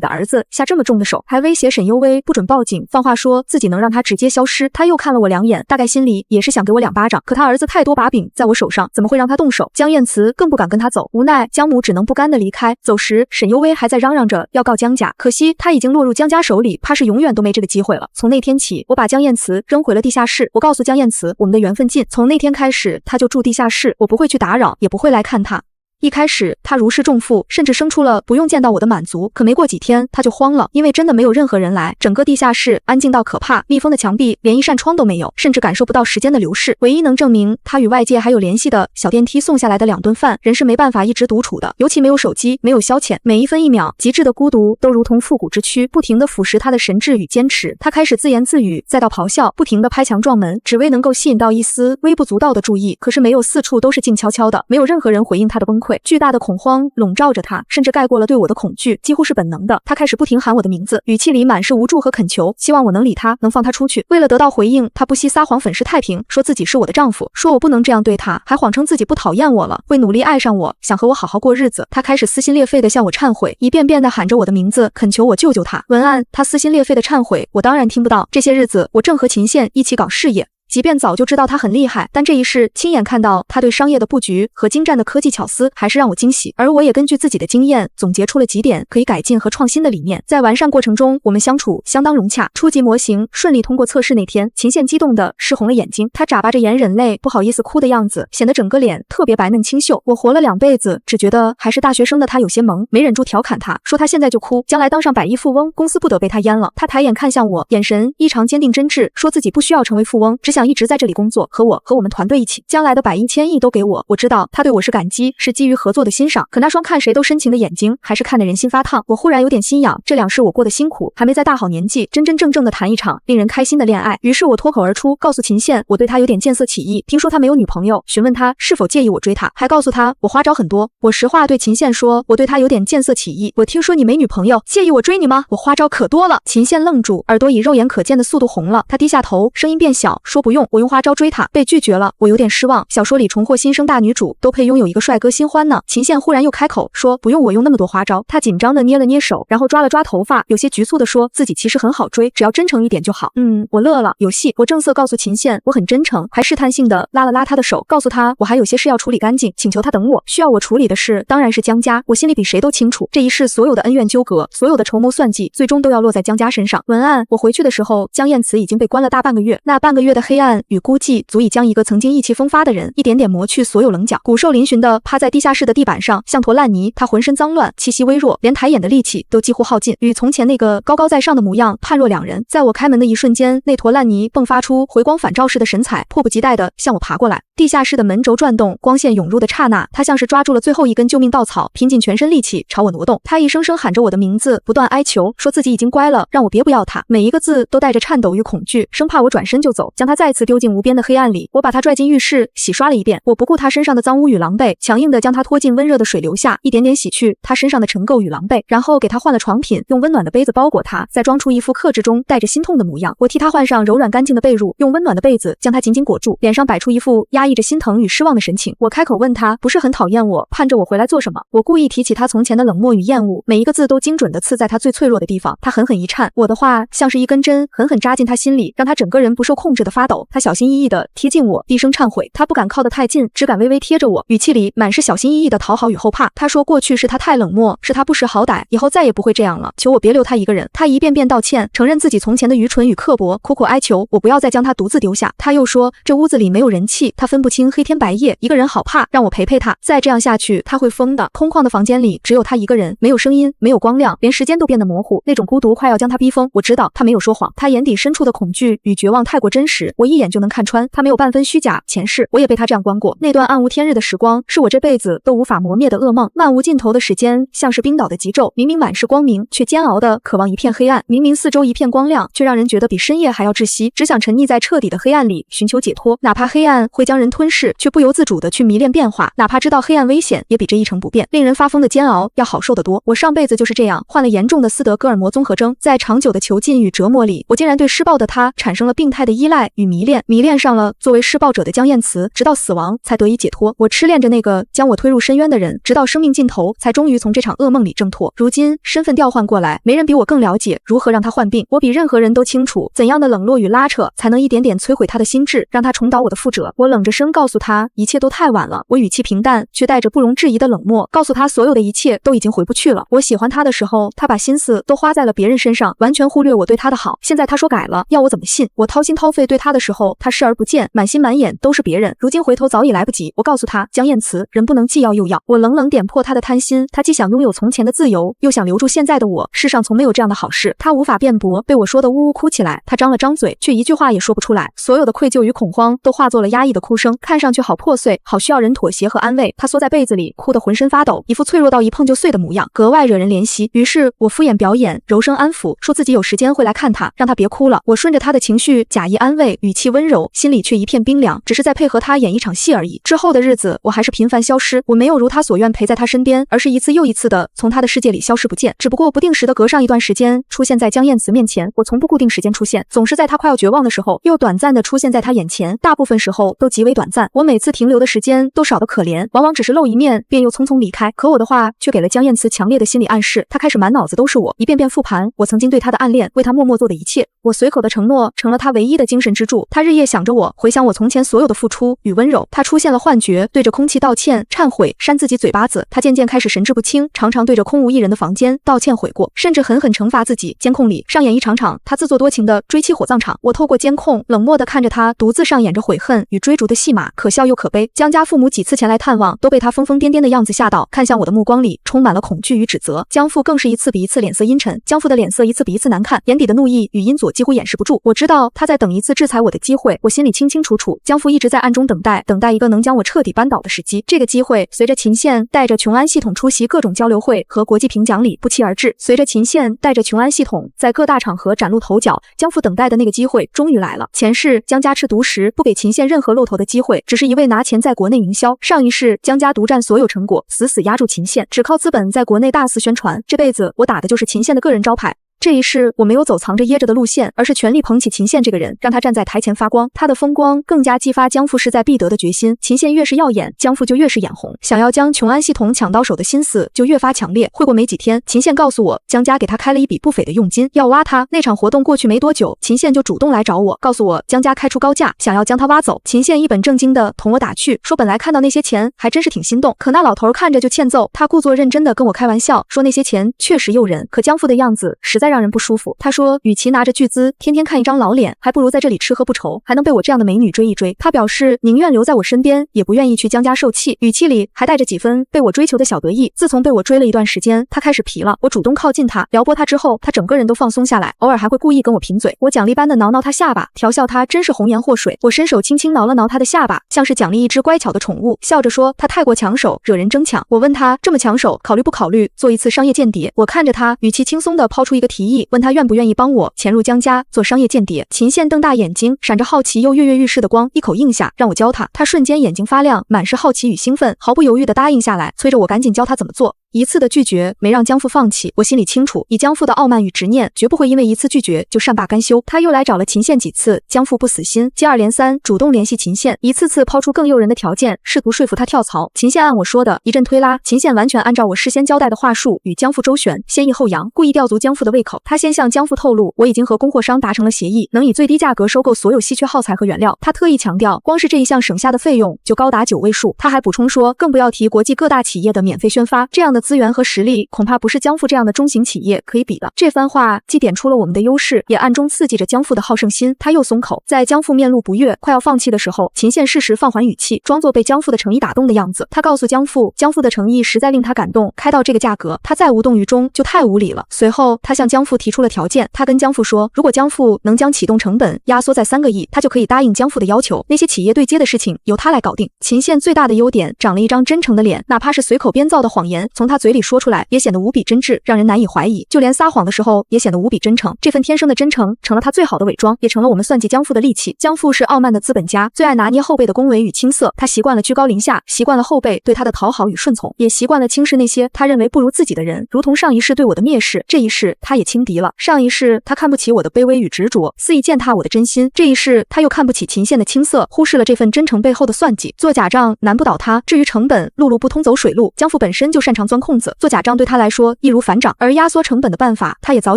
的兒子下這麼重的手，還威脅沈幽微不准報警，放話說自己能讓他直接消失。他又看了我2眼，大概心裡也是想給我2巴掌，可他兒子太多把柄在我手上，怎麼會讓他動手？江燕慈更不敢跟他走，无奈江母只能不甘地離開。走時沈幽微還在嚷嚷着要告江家，可惜他已經落入江家手裡，怕是永遠都沒這個機會了。從那天起，我把江燕慈扔回了地下室。我告訴江燕慈，我們的緣分盡，從那天開始他就住地下室，我不會去打擾，也不會來看他。一開始他如釋重負，甚至生出了不用見到我的滿足，可沒過幾天他就慌了，因為真的沒有任何人來，整個地下室安靜到可怕，密封的牆壁連一扇窗都沒有，甚至感受不到時間的流逝。唯一能證明他與外界還有聯繫的小電梯送下來的2頓飯，人是沒辦法一直獨處的，尤其沒有手機，沒有消遣，每一分一秒極致的孤獨都如同復古之軀，不停地腐蝕他的神智與堅持。他開始自言自語，再到咆哮，不停地拍牆撞門，只為能夠吸引到一絲微不足道的注意，可是沒有，四處都是靜悄悄的，沒有任何人回應他的崩潰。巨大的恐慌籠罩着他，甚至蓋過了對我的恐懼，幾乎是本能的。他開始不停喊我的名字，語氣裡滿是無助和懇求，希望我能理他，能放他出去。為了得到回應，他不惜撒謊粉飾太平，說自己是我的丈夫，說我不能這樣對他，還謊稱自己不討厭我了，會努力愛上我，想和我好好過日子。他開始撕心裂肺地向我懺悔，一遍遍地喊着我的名字，懇求我救救他。文案：他撕心裂肺的懺悔，我當然聽不到。這些日子，我正和秦憲一起搞事業。即便早就知道他很厲害，但這一世親眼看到他對商業的布局和精湛的科技巧思，還是讓我驚喜。而我也根據自己的經驗總結出了幾點可以改進和創新的理念。在完善過程中，我們相處相當融洽。初級模型順利通過測試那天，秦憲激動地濕紅了眼睛，他眨巴着眼忍淚，不好意思哭的樣子，顯得整個臉特別白嫩清秀。我活了2輩子，只覺得還是大學生的他有些萌，沒忍住調侃他，說他現在就哭，將來當上100億富翁，公司不得被他淹了。他抬眼看向我，眼神異常堅定真摯，說自己不需要成為富翁，只想一直在這裡工作，和我們團隊一起，將來的100億、1000億都給我。我知道他對我是感激，是基於合作的欣賞，可那雙看誰都深情的眼睛，還是看得人心發燙。我忽然有點心癢，這2世我過得辛苦，還沒在大好年紀真真正正的談一場令人開心的戀愛。於是我脫口而出，告訴秦憲我對他有點見色起意，聽說他沒有女朋友，詢問他是否介意我追他，還告訴他我花招很多。我實話對秦憲說，我對他有點見色起意，我聽說你沒女朋友，介意我追你嗎？我花招可多了。秦憲愣住，耳朵以肉眼可見的速度紅了，他低下頭，聲音變小，說不用，我用花招追他，被拒絕了，我有點失望。小說裡重獲新生大女主都配擁有一個帥哥新歡呢。秦憲忽然又開口說不用我用那麼多花招。他緊張地捏了捏手，然後抓了抓頭髮，有些局促地說自己其實很好追，只要真誠一點就好。我樂了，有戲。我正色告訴秦憲我很真誠，還試探性地拉了拉他的手，告訴他我還有些事要處理乾淨，請求他等我。需要我處理的事當然是江家，我心裡比誰都清楚，這一世所有的恩怨糾葛，所有的籌謀算計，最終都要落在江家身上。文案：我回去的時候，江燕慈已經被關了大半個月，那半個月的黑暗與孤寂足以將一個曾經意氣風發的人一點點磨去所有稜角，骨瘦嶙峋地趴在地下室的地板上，像坨爛泥。他渾身髒亂，氣息微弱，連抬眼的力氣都幾乎耗盡，與從前那個高高在上的模樣判若兩人。在我開門的一瞬間，那坨爛泥迸發出回光返照似的神采，迫不及待地向我爬過來。地下室的門軸轉動，光線湧入的剎那，他像是抓住了最後一根救命稻草，拼盡全身力氣朝我挪動。他一聲聲喊着我的名字，不斷哀求，說自己已經乖了，讓我別不要他。每一個字都帶着顫抖與恐懼，生怕我轉身就走，將他再再次丟進無邊的黑暗裡。我把他拽進浴室，洗刷了一遍。我不顧他身上的髒污與狼狽，強硬地將他拖進溫熱的水流下，一點點洗去他身上的塵垢與狼狽，然後給他換了床品，用溫暖的被子包裹他，再裝出一副克制中帶着心痛的模樣。我替他換上柔軟乾淨的被褥，用溫暖的被子將他緊緊裹住，臉上擺出一副壓抑着心疼與失望的神情。我開口問他，不是很討厭我，盼着我回來做什麼？我故意提起他從前的冷漠與厭惡，每一個字都精準地刺在他最脆弱的地方。他狠狠一顫，我的話像是一根針，狠狠扎進他心裡，讓他整個人不受控制地發抖。他小心翼翼地貼近我，低聲懺悔。他不敢靠得太近，只敢微微貼着我，語氣裡滿是小心翼翼的討好與後怕。他說過去是他太冷漠，是他不識好歹，以後再也不會這樣了，求我別留他一個人。他一遍遍道歉，承認自己從前的愚蠢與刻薄，苦苦哀求我不要再將他獨自丟下。他又說這屋子裡沒有人氣，他分不清黑天白夜，一個人好怕，讓我陪陪他。再這樣下去他會瘋的。空曠的房間裡只有他一個人，沒有聲音，沒有光亮，連時間都变得模糊，那種孤獨快要將他逼瘋。我知道他沒有說謊，他眼底深處的恐懼與絕望太過真實，我一眼就能看穿，他沒有半分虛假。前世我也被他這樣關過，那段暗無天日的時光是我這輩子都無法磨滅的噩夢。漫無盡頭的時間像是冰島的極晝，明明滿是光明，卻煎熬的渴望一片黑暗；明明四周一片光亮，卻讓人覺得比深夜還要窒息，只想沉溺在徹底的黑暗裡尋求解脫。哪怕黑暗會將人吞噬，卻不由自主的去迷戀變化；哪怕知道黑暗危險，也比這一成不變令人發瘋的煎熬要好受得多。我上輩子就是這樣，患了嚴重的斯德哥爾摩綜合徵，在長久的囚禁與折磨裡，我竟然對施暴的他產生了病態的依賴與迷戀，迷戀上了作為施暴者的江燕慈，直到死亡才得以解脫。我痴戀着那個將我推入深淵的人，直到生命盡頭才終於從這場噩夢裡掙脫。如今身份調換過來，沒人比我更了解如何讓他患病，我比任何人都清楚怎樣的冷落與拉扯才能一點點摧毀他的心智，讓他重蹈我的覆轍。我冷着聲告訴他一切都太晚了，我語氣平淡卻帶着不容置疑的冷漠，告訴他所有的一切都已經回不去了。我喜歡他的時候，他把心思都花在了別人身上，完全忽略我对他的好。現在他說改了，要我怎麼信？我掏心掏肺對他的時候，他視而不見，滿心滿眼都是別人。如今回頭早已來不及。我告訴他，江燕慈，人不能既要又要。我冷冷點破他的貪心，他既想擁有從前的自由，又想留住現在的我。世上從沒有這樣的好事。他無法辯駁，被我說得嗚嗚哭起來。他張了張嘴，卻一句話也說不出來。所有的愧疚與恐慌都化作了壓抑的哭聲，看上去好破碎，好需要人妥協和安慰。他縮在被子裡，哭得渾身發抖，一副脆弱到一碰就碎的模樣，格外惹人憐惜。於是我敷衍表演，柔聲安撫，說自己有時間會來看他，讓他別哭了。我順着他的情緒，假意安慰，語氣溫柔，心裡卻一片冰涼，只是在配合他演一場戲而已。之後的日子，我還是頻繁消失，我沒有如他所願陪在他身邊，而是一次又一次的從他的世界裡消失不見。只不過不定時的隔上一段時間，出現在江燕慈面前。我從不固定時間出現，總是在他快要絕望的時候，又短暫的出現在他眼前，大部分時候都極為短暫。我每次停留的時間都少得可憐，往往只是露一面，便又匆匆離開。可我的話卻給了江燕慈強烈的心理暗示，他開始滿腦子都是我，一遍遍復盤我曾經對他的暗戀，為他默默做的一切。我隨口的承諾成了他唯一的精神支柱。他日夜想着我，回想我從前所有的付出與溫柔。他出現了幻覺，對着空氣道歉、懺悔，扇自己嘴巴子。他漸漸開始神志不清，常常對着空無一人的房間道歉悔過，甚至狠狠懲罰自己。監控裡上演一場場他自作多情的追妻火葬場。我透過監控冷漠地看着他獨自上演着悔恨與追逐的戲碼，可笑又可悲。江家父母幾次前來探望，都被他瘋瘋癲癲的樣子嚇到，看向我的目光裡充滿了恐懼與指責。江父更是一次比一次臉色陰沉，江父的臉色一次比一次難看，眼底的怒意與陰佐幾乎掩飾不住。我知道他在等一次制裁我的機會，我心裡清清楚楚，江父一直在暗中等待一個能將我徹底扳倒的時機。這個機會隨着秦憲帶着瓊安系統出席各種交流會和國際評獎禮不期而至。隨着秦憲帶着瓊安系統在各大場合嶄露頭角，江父等待的那個機會終於來了。前世江家吃獨食，不給秦憲任何露頭的機會，只是一味拿錢在國內營銷。上一世江家獨佔所有成果，死死壓住秦憲，只靠資本在國內大肆宣傳。這輩子我打的就是秦憲的個人招牌。這一世我沒有走藏着掖着的路線，而是全力捧起秦憲這個人，讓他站在台前發光。他的風光更加激發江父勢在必得的決心。秦憲越是耀眼，江父就越是眼紅，想要將瓊安系統搶到手的心思就越發強烈。會過沒幾天，秦憲告訴我，江家給他開了一筆不菲的佣金，要挖他。那場活動過去沒多久，秦憲就主動來找我，告訴我江家開出高價，想要將他挖走。秦憲一本正經的同我打趣，說本來看到那些錢還真是挺心動，可那老頭看着就欠揍。他故作認真的跟我開玩笑，說那些錢確實誘人，可江父的樣子實在讓人不舒服。他說與其拿着巨資天天看一張老臉，還不如在這裡吃喝不愁，還能被我這樣的美女追一追。他表示寧願留在我身邊，也不願意去江家受氣，語氣裡還帶着幾分被我追求的小得意。自從被我追了一段時間，他開始皮了。我主動靠近他，撩撥他之後，他整個人都放鬆下來，偶爾還會故意跟我貧嘴。我獎勵般的撓他下巴，調笑他真是紅顏禍水。我伸手輕輕撓了撓他的下巴，像是獎勵一隻乖巧的寵物，笑着說他太過搶手，惹人爭搶。我問他這麼搶手，考慮不考慮做一次商業間諜？我看着他，語氣輕鬆地拋出一個提提議，問他願不願意幫我潛入江家做商業間諜。秦憲瞪大眼睛，閃着好奇又躍躍欲試的光，一口應下，讓我教他。他瞬間眼睛發亮，滿是好奇與興奮，毫不猶豫地答應下來，催着我趕緊教他怎麼做。一次的拒絕沒讓江父放棄，我心裡清楚，以江父的傲慢與執念，絕不會因為一次拒絕就善罷甘休。他又來找了秦憲幾次，江父不死心，接二連三主動聯繫秦憲，一次次拋出更誘人的條件，試圖說服他跳槽。秦憲按我說的一陣推拉，秦憲完全按照我事先交代的話術與江父周旋，先抑後揚，故意吊足江父的胃口。他先向江父透露，我已經和供貨商達成了協議，能以最低價格收購所有稀缺耗材和原料。他特意強調，光是這一項省下的費用就高達9位數。他還補充說，更不要提國際各大企業的免費宣發，這樣的資源和實力恐怕不是江父這樣的中型企業可以比的。這番話既點出了我們的優勢，也暗中刺激着江父的好勝心。他又鬆口，在江父面露不悅，快要放棄的時候，秦憲適時放緩語氣，裝作被江父的誠意打動的樣子。他告訴江父，江父的誠意實在令他感動，開到這個價格，他再無動於衷就太無理了。隨後，他向江父提出了條件，他跟江父說，如果江父能將啟動成本壓縮在3個億，他就可以答應江父的要求，那些企業對接的事情由他來搞定。秦憲最大的優點，長了一張真誠的臉，哪怕是隨口編造的謊言，從他嘴裡說出來，也顯得無比真摯，讓人難以懷疑。就連撒謊的時候，也顯得無比真誠。這份天生的真誠，成了他最好的偽裝，也成了我們算計江父的利器。江父是傲慢的資本家，最愛拿捏後輩的恭維與青澀。他習慣了居高臨下，習慣了後輩對他的討好與順從，也習慣了輕視那些他認為不如自己的人。如同上一世對我的蔑視，這一世他也輕敵了。上一世他看不起我的卑微與執着，肆意踐踏我的真心；這一世他又看不起秦憲的青澀，忽視了這份真誠背後的算計。做假賬難不倒他，至於成本，路不通走水路。江父本身就擅長鑽空子，做假賬對他來說易如反掌，而壓縮成本的辦法他也早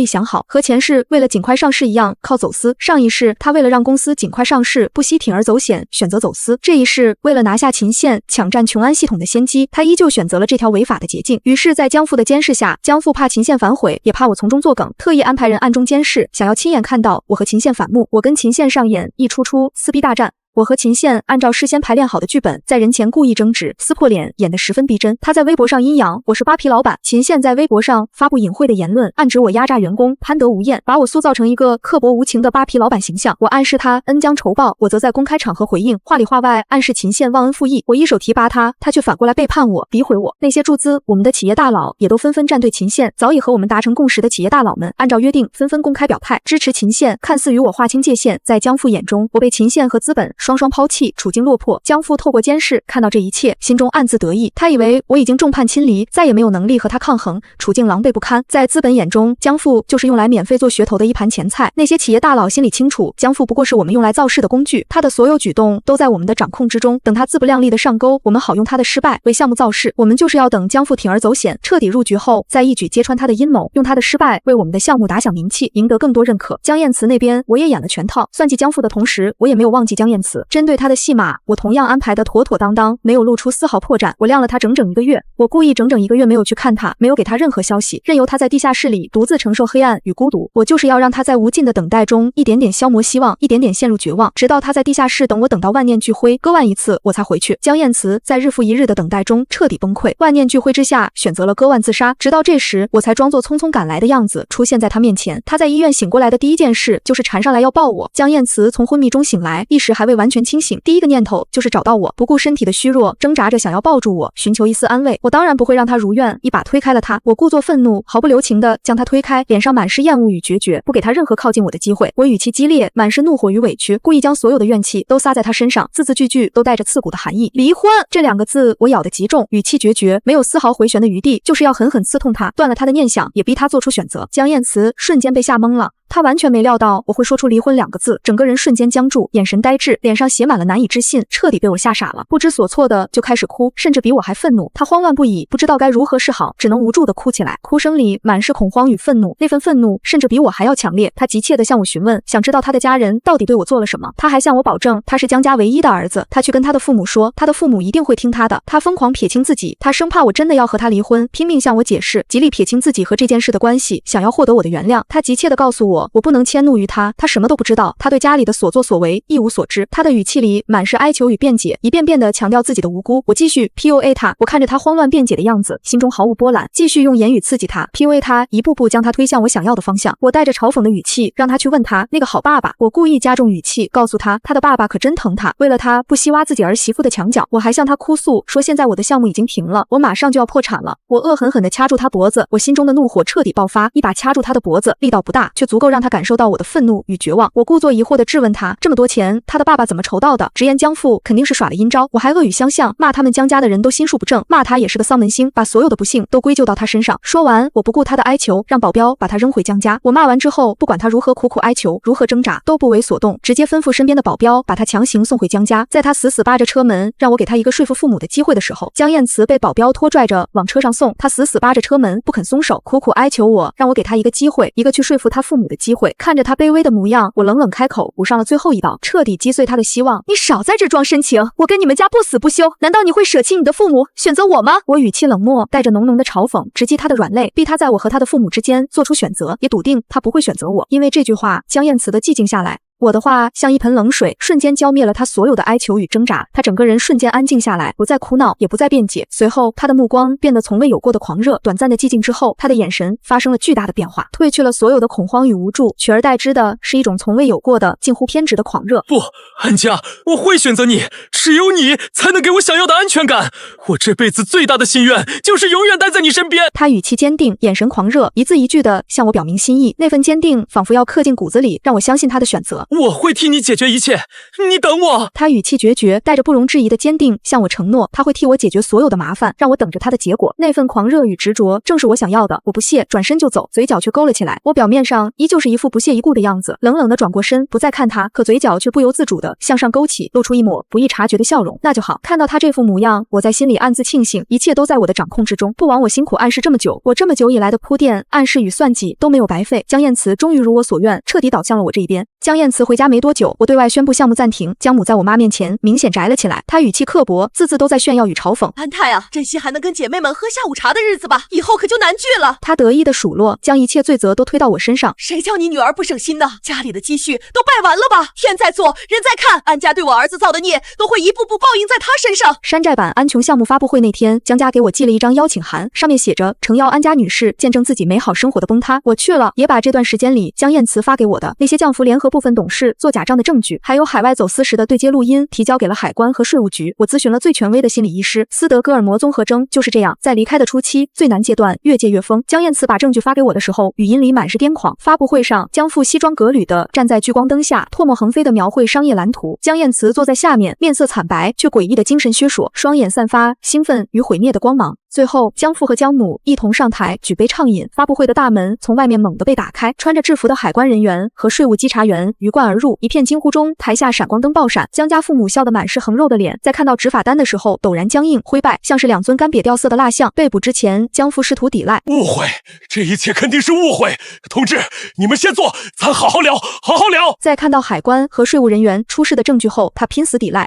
已想好，和前世為了盡快上市一樣，靠走私。上一世他為了讓公司盡快上市，不惜鋌而走險，選擇走私。這一世為了拿下秦憲，搶占瓊安系統的先機，他依舊選擇了這條違法的捷徑。於是在江父的監視下，江父怕秦憲反悔，也怕我從中作梗，特意安排人暗中監視，想要親眼看到我和秦憲反目，我跟秦憲上演一出撕逼大戰。我和秦憲按照事先排練好的劇本，在人前故意爭執，撕破臉，演得十分逼真。他在微博上陰陽我是扒皮老板，秦憲在微博上發布隱晦的言論，暗指我壓榨員工，貪得無厭，把我塑造成一個刻薄無情的扒皮老板形象。我暗示他恩將仇報，我則在公開場合回應，話裡話外暗示秦憲忘恩負義。我一手提拔他，他卻反過來背叛我，诋毀我。那些注資我們的企業大佬也都紛紛站隊秦憲，早已和我們達成共識的企業大佬們，按照約定紛紛公開表態支持秦憲，看似與我劃清界限。在江父眼中，我被秦憲和資本雙雙拋棄，處境落魄。江父透過監視看到這一切，心中暗自得意。他以為我已經眾叛親離，再也沒有能力和他抗衡，處境狼狽不堪。在資本眼中，江父就是用來免費做噱頭的一盤前菜。那些企業大佬心裡清楚，江父不過是我們用來造勢的工具，他的所有舉動都在我們的掌控之中。等他自不量力的上鈎，我們好用他的失敗為項目造勢。我們就是要等江父鋌而走險，徹底入局後，再一舉揭穿他的陰謀，用他的失敗為我們的項目打響名氣，贏得更多認可。江燕慈那邊我也演了全套，算計江父的同時，我也沒有忘記江燕慈。針對他的戲碼，我同樣安排得妥妥當當，沒有露出絲毫破綻。我晾了他整整1個月，我故意整整1個月沒有去看他，沒有給他任何消息，任由他在地下室裡獨自承受黑暗與孤獨。我就是要讓他在無盡的等待中一點點消磨希望，一點點陷入絕望，直到他在地下室等我，等到萬念俱灰，割腕一次，我才回去。江燕慈在日復一日的等待中徹底崩潰，萬念俱灰之下選擇了割腕自殺。直到這時，我才裝作匆匆趕來的樣子出現在他面前。他在醫院醒過來的第一件事就是纏上來要抱我。江燕慈從昏迷中醒來，意識還未完全清醒，第一個念頭就是找到我，不顧身體的虛弱，掙扎着想要抱住我，尋求一絲安慰。我當然不會讓他如願，一把推開了他。我故作憤怒，毫不留情地將他推開，臉上滿是厭惡與決絕，不給他任何靠近我的機會。我語氣激烈，滿是怒火與委屈，故意將所有的怨氣都撒在他身上，字字句句都帶着刺骨的含義。離婚這2個字我咬得極重，語氣決絕，沒有絲毫回旋的餘地，就是要狠狠刺痛他，斷了他的念想，也逼他做出選擇。江燕慈瞬間被嚇懵了。他完全沒料到我會說出離婚2個字，整個人瞬間僵住，眼神呆滯，臉上寫滿了難以置信，徹底被我嚇傻了，不知所措的就開始哭，甚至比我還憤怒。他慌亂不已，不知道該如何是好，只能無助的哭起來，哭聲裡滿是恐慌與憤怒，那份憤怒甚至比我還要強烈。他急切地向我詢問，想知道他的家人到底對我做了什麼。他還向我保證他是江家唯一的兒子，他去跟他的父母說，他的父母一定會聽他的。他瘋狂撇清自己，他生怕我真的要和他離婚，拼命向我解釋，極力撇清自己和這件事的關係，想要獲得我的原諒。他急切地告訴我，我不能遷怒於他，他什麼都不知道，他對家裡的所作所為一無所知。他的語氣裡滿是哀求與辯解，一遍遍地強調自己的無辜。我繼續 PUA 他，我看着他慌亂辯解的樣子，心中毫無波瀾，繼續用言語刺激他 ，PUA 他，一步步將他推向我想要的方向。我帶着嘲諷的語氣讓他去問他那個好爸爸，我故意加重語氣告訴他，他的爸爸可真疼他，為了他不惜挖自己兒媳婦的牆角。我還向他哭訴說，現在我的項目已經停了，我馬上就要破產了。我惡狠狠地掐住他脖子，我心中的怒火徹底爆發，一把掐住他的脖子，力道不大，卻足夠讓他感受到我的憤怒與絕望。我故作疑惑地質問他，這麼多錢他的爸爸怎麼籌到的？直言江父肯定是耍了陰招。我還惡語相向，罵他們江家的人都心術不正，罵他也是個喪門星，把所有的不幸都歸咎到他身上。說完，我不顧他的哀求，讓保鏢把他扔回江家。我罵完之後，不管他如何苦苦哀求，如何掙扎，都不為所動，直接吩咐身邊的保鏢把他強行送回江家。在他死死扒着車門，讓我給他一個說服父母的機會的時候，江燕慈被保鏢拖拽着往車上送，他死死扒着車門不肯鬆手，苦苦哀求我，讓我給他一個機會，一個去說服他父母的機會。看着他卑微的模樣，我冷冷開口，補上了最後一刀，徹底擊碎他的希望。你少在這裝深情，我跟你們家不死不休，難道你會捨棄你的父母，選擇我嗎？我語氣冷漠，帶着濃濃的嘲諷，直擊他的軟肋，逼他在我和他的父母之間做出選擇，也篤定他不會選擇我。因為這句話，江燕慈的寂靜下來。我的話像一盆冷水，瞬間澆滅了他所有的哀求與掙扎，他整個人瞬間安靜下來，不再哭鬧，也不再辯解。隨後，他的目光變得從未有過的狂熱。短暫的寂靜之後，他的眼神發生了巨大的變化，褪去了所有的恐慌與無助，取而代之的是一種從未有過的近乎偏執的狂熱。不，安家，我會選擇你，只有你才能給我想要的安全感。我這輩子最大的心願就是永遠待在你身邊。他語氣堅定，眼神狂熱，一字一句地向我表明心意，那份堅定仿佛要刻進骨子裡，讓我相信他的選擇。我會替你解決一切，你等我。他語氣決絕，帶着不容置疑的堅定，向我承諾他會替我解決所有的麻煩，讓我等着他的結果。那份狂熱與執着正是我想要的。我不屑，轉身就走，嘴角卻勾了起來。我表面上依舊是一副不屑一顧的樣子，冷冷地轉過身，不再看他，可嘴角卻不由自主地向上勾起，露出一抹不易察覺的笑容。那就好，看到他這副模樣，我在心裡暗自慶幸，一切都在我的掌控之中，不枉我辛苦暗示這麼久。我這麼久以來的鋪墊、暗示與算計都沒有白費。江燕慈終於如我所願，徹底倒向了我這一邊。江燕慈回家沒多久，我對外宣布項目暫停，江母在我媽面前明顯宅了起來，她語氣刻薄，字字都在炫耀與嘲諷。安泰啊，珍惜還能跟姐妹們喝下午茶的日子吧，以後可就難聚了。她得意的數落，將一切罪責都推到我身上。誰叫你女兒不省心的？家裡的積蓄都败完了吧？天在做，人在看，安家對我兒子造的孽都會一步步報應在他身上。山寨版安瓊項目發布會那天，江家給我寄了一張邀請函，上面寫着誠邀安家女士見證自己美好生活的崩塌。我去了，也把這段時間裡江燕慈發給我的那些降服聯合部分董事做假賬的證據，還有海外走私時的對接錄音提交給了海關和稅務局。我諮詢了最權威的心理醫師，斯德哥爾摩綜合徵就是這樣，在離開的初期最難階段越戒越瘋。江燕慈把證據發給我的時候，語音裡滿是癲狂。發布會上，江父西裝革履的站在聚光燈下，唾沫橫飛的描繪商業藍圖。江燕慈坐在下面，面色慘白卻詭異的精神削弱，雙眼散發興奮與毀滅的光芒。最後，江父和江母一同上台舉杯暢飲。發布會的大門從外面猛地被打開，穿着制服的海關人員和稅務稽查員魚貫而入。一片驚呼中，台下閃光燈爆閃，江家父母笑得滿是橫肉的臉，在看到執法單的時候陡然僵硬灰敗，像是兩尊乾癟掉色的蠟像。被捕之前，江父試圖抵賴，誤會，這一切肯定是誤會。同志，你們先坐，咱好好聊，好好聊。在看到海關和稅務人員出示的證據後，他拼死抵賴。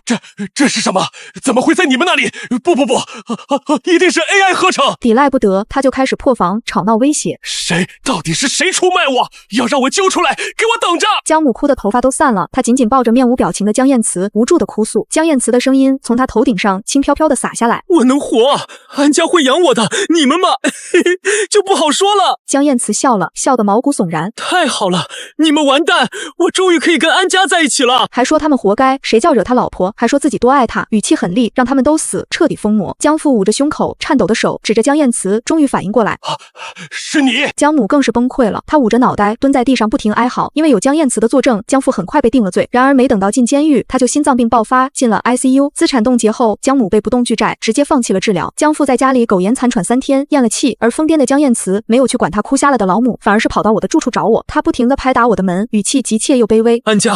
這是什麼？怎麼會在你們那裡？不，一定是 AI 合成。抵賴不得，他就開始破防吵鬧威脅。誰？到底是誰出賣我？要讓我揪出来，給我等着！江母哭得頭髮都散了，她緊緊抱着面無表情的江燕慈，無助的哭訴。江燕慈的聲音從她頭頂上輕飄飄地灑下來：我能活，安家會養我的，你們嘛，就不好說了。江燕慈笑了，笑得毛骨悚然。太好了，你們完蛋，我終於可以跟安家在一起了。還說他們活該，誰叫惹他老婆，還說自己多愛他，語氣狠厲，讓他們都死，徹底瘋魔。江父捂着胸口，顫抖的手指着江燕慈，終於反應過來，是你。江母更是崩潰了，她捂着腦袋蹲在地上不停哀嚎。因為有江燕慈的作證，江父很快被定了罪。然而沒等到進監獄，他就心臟病爆發，進了 ICU。資產凍結後，江母被不動巨債直接放棄了治療。江父在家裡苟延殘喘3天，咽了氣。而瘋癲的江燕慈沒有去管他哭瞎了的老母，反而是跑到我的住處找我。他不停地拍打我的門，語氣急切又卑微。安家，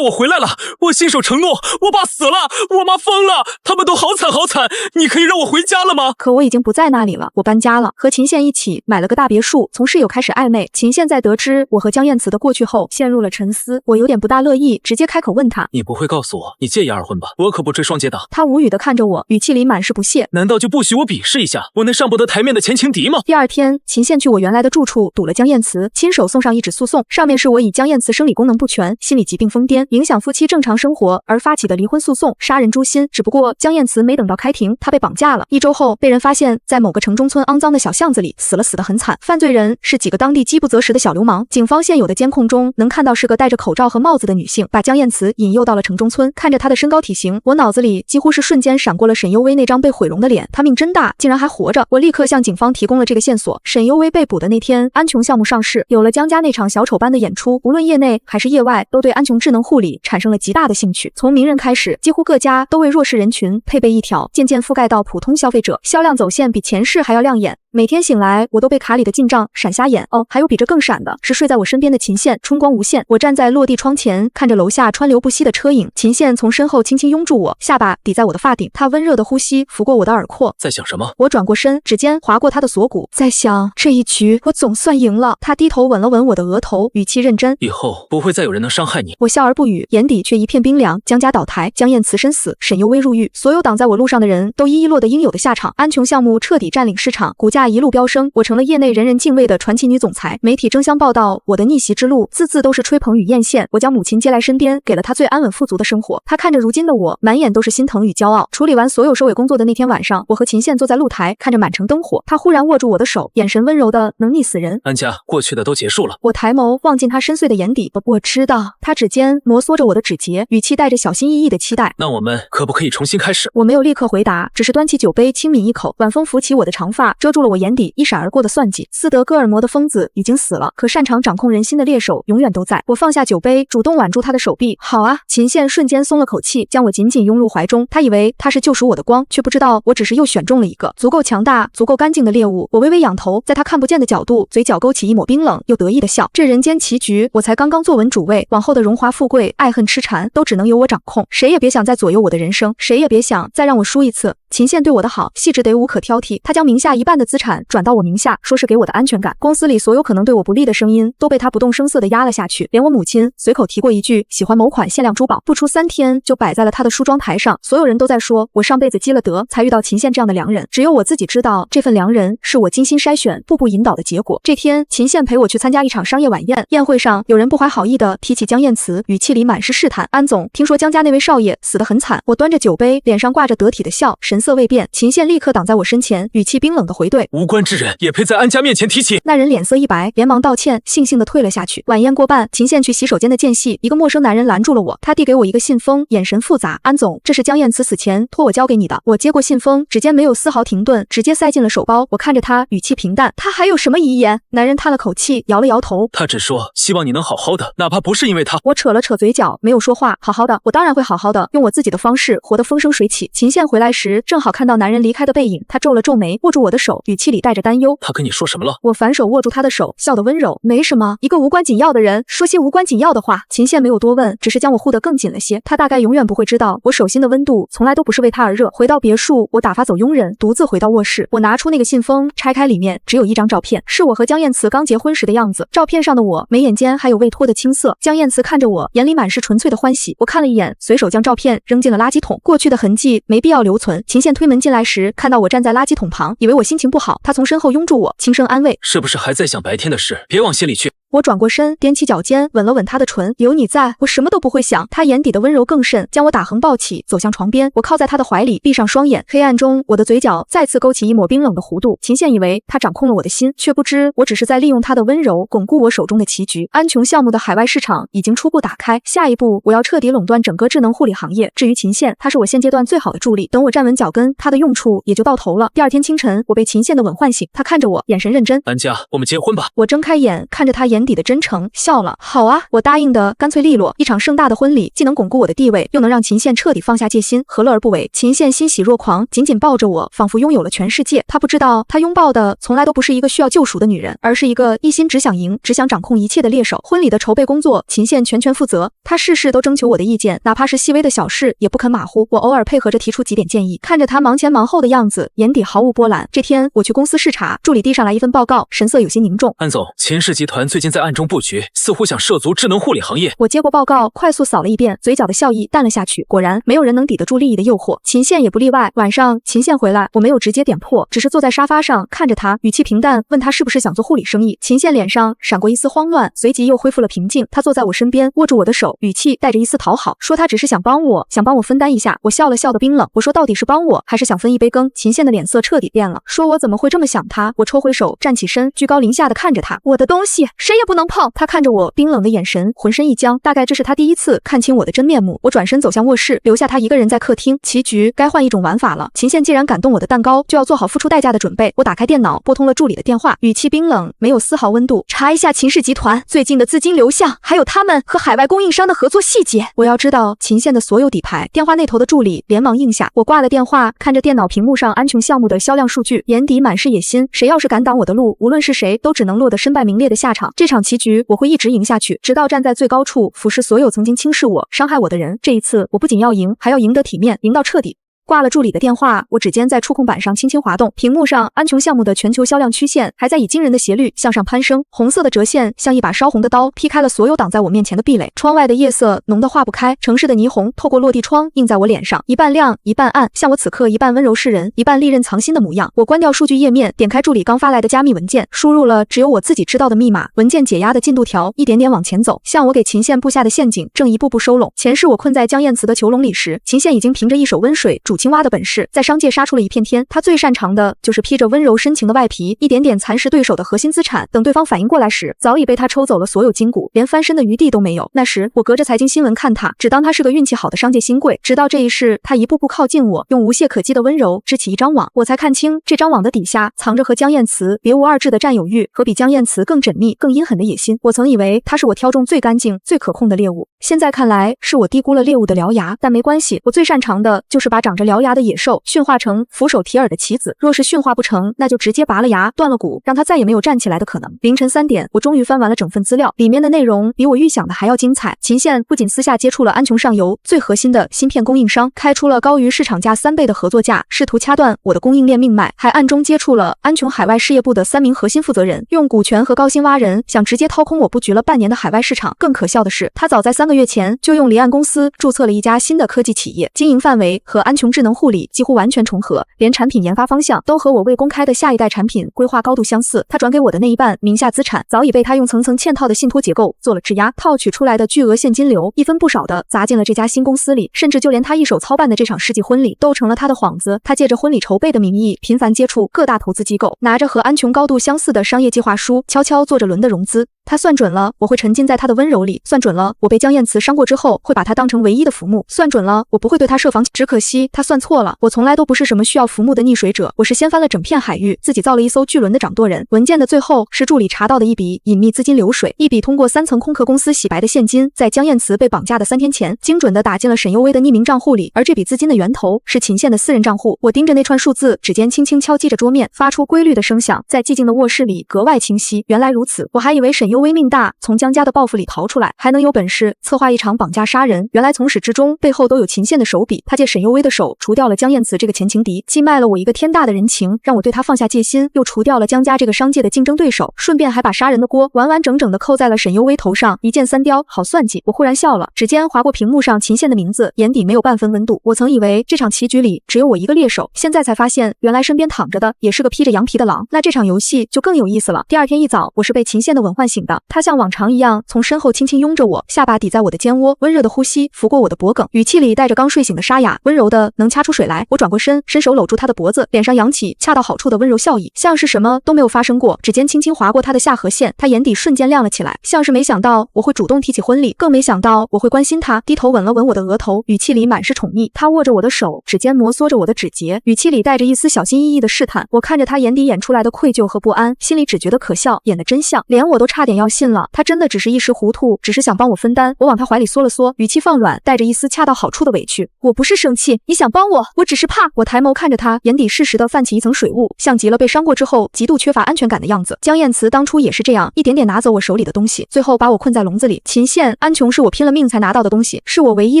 我回來了，我信守承諾，我爸死了，我媽瘋了，他們都好慘好慘，你可以讓我回家了嗎？可我已經不在那裡了，我搬家了，和秦宪一起買了個大別墅，從室友開始曖昧。秦憲在得知我和江燕慈的過去後，陷入了沉思。我有點不大樂意，直接開口問他：“你不会告訴我你介意二婚吧？我可不追雙節的。”他無語地看着我，語氣裡滿是不屑。難道就不許我比試一下我那上不得台面的前情敵嗎？第二天，秦憲去我原來的住處堵了江燕慈，親手送上一紙訴訟，上面是我以江燕慈生理功能不全、心理疾病瘋癲，影響夫妻正常生活而發起的離婚訴訟，殺人誅心。只不過江燕慈沒等到開庭，她被綁架了。1周後，被人發現在某個城中村骯髒的小巷子裡死得很慘。犯罪人是幾個當地飢不擇食的小流氓。警方現有的監控中能看到是個戴着口罩和帽子的女性，把江燕慈引誘到了城中村。看着她的身高體型，我腦子裡幾乎是瞬間閃過了沈幽微那張被毀容的臉。她命真大，竟然還活着。我立刻向警方提供了這個線索。沈幽微被捕的那天，安瓊項目上市，有了江家那場小丑般的演出，無論業內還是業外，都對安瓊智能護理產生了極大的興趣。從名人開始，幾乎各家都為弱勢人群配備一條，漸漸覆蓋到普通消費者，銷量走線比前世還要亮眼。每天醒來，我都被卡裡的進賬閃瞎眼。哦，還有比這更閃的是睡在我身邊的秦憲，春光無限。我站在落地窗前，看着樓下川流不息的車影，秦憲從身後輕輕擁住我，下巴抵在我的髮頂，他溫熱的呼吸拂過我的耳廓。在想什麼？我轉過身，指尖劃過他的鎖骨，在想這一局我總算贏了。他低頭吻了吻我的額頭，語氣認真：“以後不會再有人能傷害你。”我笑而不語，眼底卻一片冰涼。江家倒台，江燕慈身死，沈幽微入獄，所有擋在我路上的人都一一落得應有的下場。安瓊項目徹底佔領市場，股價一路飆升，我成了業內人人敬畏的傳奇女總裁。媒體爭相報道我的逆襲之路，字字都是吹捧與豔羨。我將母親接來身邊，給了她最安穩富足的生活。她看着如今的我，滿眼都是心疼與驕傲。處理完所有收尾工作的那天晚上，我和秦憲坐在露台，看着滿城燈火。他忽然握住我的手，眼神溫柔的能溺死人。安家，過去的都結束了。我抬眸望進他深邃的眼底，我知道。他指尖摩挲着我的指節，語氣帶着小心翼翼的期待。那我們可不可以重新開始？我没有立刻回答，只是端起酒杯輕抿一口，晚風拂起我的長髮，遮住了我眼底一閃而過的算計。斯德哥爾摩的瘋子已經死了，可擅長掌控人心的獵手永遠都在。我放下酒杯，主動挽住他的手臂。好啊！秦憲瞬間鬆了口氣，將我緊緊擁入懷中。他以為他是救贖我的光，卻不知道我只是又選中了一個足夠強大、足夠乾淨的獵物。我微微仰頭，在他看不見的角度，嘴角勾起一抹冰冷又得意的笑。這人間棋局，我才剛剛坐穩主位，往後的榮華富貴、愛恨痴纏，都只能由我掌控。誰也別想再左右我的人生，誰也別想再讓我輸一次。秦憲對我的好，細緻得無可挑剔。他將名下一半的資產轉到我名下，說是給我的安全感。公司裡所有可能對我不利的聲音，都被他不動聲色地壓了下去。連我母親隨口提過一句喜歡某款限量珠寶，不出3天就擺在了他的梳妝台上。所有人都在說我上輩子積了德，才遇到秦憲這樣的良人。只有我自己知道，這份良人是我精心篩選、步步引導的結果。這天，秦憲陪我去參加一場商業晚宴，宴會上有人不懷好意地提起江燕慈，語氣裡滿是試探。安總，聽說江家那位少爺死得很慘。我端着酒杯，臉上掛着得體的笑，神色未變。秦憲立刻擋在我身前，語氣冰冷地回懟：無關之人也配在安家面前提起。那人臉色一白，連忙道歉，悻悻地退了下去。晚宴過半，秦憲去洗手間的間隙，一個陌生男人攔住了我。他遞給我一個信封，眼神複雜。安總，這是江燕慈死前托我交給你的。我接過信封，指尖沒有絲毫停頓，直接塞進了手包。我看着他，語氣平淡。他還有什麼遺言？男人嘆了口氣，搖了搖頭。他只說希望你能好好的，哪怕不是因為他。我扯了扯嘴角，沒有說話。好好的，我當然會好好的，用我自己的方式活得風生水起。秦憲回來時，正好看到男人離開的背影，他皺了皺眉，握住我的手，語氣裡帶着擔憂。他跟你說什麼了？我反手握住他的手，笑得溫柔。沒什麼，一個無關緊要的人說些無關緊要的話。秦憲沒有多問，只是將我護得更緊了些。他大概永遠不會知道，我手心的溫度從來都不是為他而熱。回到別墅，我打發走傭人，獨自回到臥室。我拿出那個信封，拆開裡面只有一張照片，是我和江燕慈剛結婚時的樣子。照片上的我，眉眼間還有未脫的青澀。江燕慈看着我，眼裡滿是純粹的歡喜。我看了一眼，隨手將照片扔進了垃圾桶。過去的痕跡沒必要留存。秦憲推門進來時，看到我站在垃圾桶旁，以為我心情不好，他從身後擁住我，輕聲安慰：是不是還在想白天的事？別往心裡去。我轉過身，踮起腳尖，吻了吻他的唇。有你在，我什麼都不會想。他眼底的溫柔更甚，將我打橫抱起，走向床邊。我靠在他的懷裡，閉上雙眼。黑暗中，我的嘴角再次勾起一抹冰冷的弧度。秦憲以為他掌控了我的心，卻不知我只是在利用他的溫柔鞏固我手中的棋局。安瓊項目的海外市場已經初步打開，下一步我要徹底壟斷整個智能護理行業。至於秦憲，他是我現階段最好的助力。等我站穩腳跟，他的用處也就到頭了。第二天清晨，我被秦憲的吻喚醒，他看着我，眼神認真。安家，我們結婚吧。我睜開眼，看着他眼眼底的真誠，笑了。好啊，我答應的乾脆利落。一场盛大的婚禮，既能鞏固我的地位，又能讓秦宪徹底放下戒心，何樂而不為？秦宪欣喜若狂，緊緊抱着我，仿佛擁有了全世界。他不知道，他擁抱的從來都不是一個需要救贖的女人，而是一個一心只想贏、只想掌控一切的獵手。婚禮的籌備工作，秦宪全权負責，他事事都徵求我的意見，哪怕是細微的小事也不肯馬虎。我偶爾配合着提出幾點建議，看着他忙前忙後的樣子，眼底毫無波瀾。這天我去公司視察，助理遞上來一份報告，神色有些凝重。安總，秦氏集团最近在暗中布局，似乎想涉足智能護理行業。我接過報告，快速掃了一遍，嘴角的笑意淡了下去。果然，没有人能抵得住利益的誘惑，秦宪也不例外。晚上，秦宪回来，我没有直接點破，只是坐在沙發上看着他，語氣平淡，問他是不是想做護理生意。秦憲臉上閃過一絲慌亂，隨即又恢復了平靜。他坐在我身邊，握住我的手，語氣帶着一絲討好，說他只是想幫我分擔一下。我笑了笑得冰冷，我說到底是幫我，還是想分一杯羹？秦宪的臉色徹底變了，說我怎麼會這麼想他？我抽回手，站起身，居高臨下的看着他，我的東西誰也不能碰。他看着我冰冷的眼神，渾身一僵，大概這是他第一次看清我的真面目。我轉身走向臥室，留下他一個人在客廳。棋局該換一種玩法了。秦憲既然敢動我的蛋糕，就要做好付出代價的準備。我打開電腦，撥通了助理的電話，語氣冰冷，沒有絲毫溫度。查一下秦氏集團最近的資金流向，還有他們和海外供應商的合作細節。我要知道秦憲的所有底牌。電話那頭的助理連忙應下。我掛了電話，看着電腦屏幕上安瓊項目的銷量數據，眼底滿是野心。誰要是敢擋我的路，無論是誰，都只能落得身敗名裂的下場。這場棋局我會一直贏下去，直到站在最高處，俯視所有曾經輕視我、傷害我的人。這一次，我不僅要贏，還要贏得體面，贏到徹底。掛了助理的電話，我指尖在觸控板上輕輕滑動，屏幕上安瓊項目的全球銷量曲線還在以驚人的斜率向上攀升，紅色的折線像一把燒紅的刀，劈開了所有擋在我面前的壁壘。窗外的夜色濃得化不開，城市的霓虹透過落地窗映在我臉上，一半亮一半暗，像我此刻一半溫柔示人，一半利刃藏心的模樣。我關掉數據頁面，點開助理剛發來的加密文件，輸入了只有我自己知道的密碼。文件解壓的進度條一點點往前走，像我給秦憲布下的陷阱正一步步收攏。前世我困在江燕慈的囚籠裡時，秦憲已經憑着一手溫水煮青蛙的本事，在商界殺出了一片天。他最擅長的就是披着溫柔深情的外皮，一點點蚕食對手的核心資產。等對方反應過來時，早已被他抽走了所有筋骨，連翻身的餘地都沒有。那時我隔着財經新聞看他，只當他是個運氣好的商界新貴。直到這一世，他一步步靠近我，用無懈可擊的溫柔織起一張網，我才看清這張網的底下藏着和江燕慈別無二致的占有欲，和比江燕慈更縝密、更陰狠的野心。我曾以為他是我挑中最乾淨、最可控的獵物，現在看來是我低估了獵物的獠牙。但沒關係，我最擅長的就是把長着獠牙的野獸馴化成俯首提耳的棋子，若是馴化不成，那就直接拔了牙斷了骨，讓他再也沒有站起來的可能。凌晨3點，我終於翻完了整份資料，裡面的內容比我預想的還要精彩。秦憲不僅私下接觸了安瓊上游最核心的芯片供應商，開出了高於市場價3倍的合作價，試圖掐斷我的供應鏈命脈，還暗中接觸了安瓊海外事業部的3名核心負責人，用股權和高薪挖人，想直接掏空我布局了半年的海外市場。更可笑的是，他早在3個月前就用離岸公司注冊了一家新的科技企業，經營範圍和安瓊智能護理幾乎完全重合，連產品研發方向都和我未公開的下一代產品規劃高度相似。他轉給我的那一半名下資產早已被他用層層嵌套的信託結構做了質押，套取出來的巨額現金流一分不少的砸進了這家新公司裡，甚至就連他一手操辦的這場世紀婚禮都成了他的幌子。他借着婚禮籌備的名義頻繁接觸各大投資機構，拿着和安瓊高度相似的商業計劃書，悄悄做着輪的融資。他算準了我會沉浸在他的溫柔裡，算準了我被江燕慈傷過之後會把他當成唯一的浮木，算準了我不會對他設防。只可惜他算錯了，我從來都不是什麼需要浮木的溺水者，我是掀翻了整片海域，自己造了一艘巨輪的掌舵人。文件的最後是助理查到的一筆隱秘資金流水，一筆通過3層空殼公司洗白的現金，在江燕慈被綁架的3天前，精準地打進了沈幽微的匿名賬戶裡，而這筆資金的源頭是秦憲的私人賬戶。我盯着那串數字，指尖輕輕敲擊着桌面，發出規律的聲響，在寂靜的臥室裡格外清晰。原來如此，我還以為沈幽微命大，從江家的報復裡逃出來，還能有本事策劃一場綁架殺人。原來從始至終背後都有秦憲的手筆，他借沈幽微的手除掉了江燕慈這個前情敵，既賣了我一個天大的人情，讓我對他放下戒心，又除掉了江家這個商界的競爭對手，順便還把殺人的鍋完完整整的扣在了沈幽微頭上，一箭3雕，好算計。我忽然笑了，指尖劃過屏幕上秦憲的名字，眼底沒有半分溫度。我曾以為這場棋局裡只有我一個獵手，現在才發現原來身邊躺着的也是個披着羊皮的狼，那這場遊戲就更有意思了。第二天一早，我是被秦憲的吻喚醒的，他像往常一樣從身後輕輕擁着我，下巴抵在我的肩窩，溫熱的呼吸拂過我的脖颈，語氣裡帶着剛睡醒的沙啞，溫柔的能掐出水來。我轉過身，伸手摟住他的脖子，臉上揚起恰到好處的溫柔笑意，像是什麼都沒有發生過。指尖輕輕劃過他的下頜線，他眼底瞬間亮了起來，像是沒想到我會主動提起婚禮，更沒想到我會關心他。低頭吻了吻我的額頭，語氣裡滿是寵溺。他握着我的手，指尖摩挲着我的指節，語氣裡帶着一絲小心翼翼的試探。我看着他眼底演出來的愧疚和不安，心裡只覺得可笑，演得真像，連我都差點點要信了，他真的只是一時糊塗，只是想幫我分擔。我往他懷裡縮了縮，語氣放軟，帶着一絲恰到好處的委屈。我不是生氣，你想幫我，我只是怕。我抬眸看着他，眼底適時的泛起一層水霧，像極了被傷過之後極度缺乏安全感的樣子。江燕慈当初也是這樣，一點點拿走我手裡的東西，最後把我困在籠子裡。秦县，安瓊是我拼了命才拿到的東西，是我唯一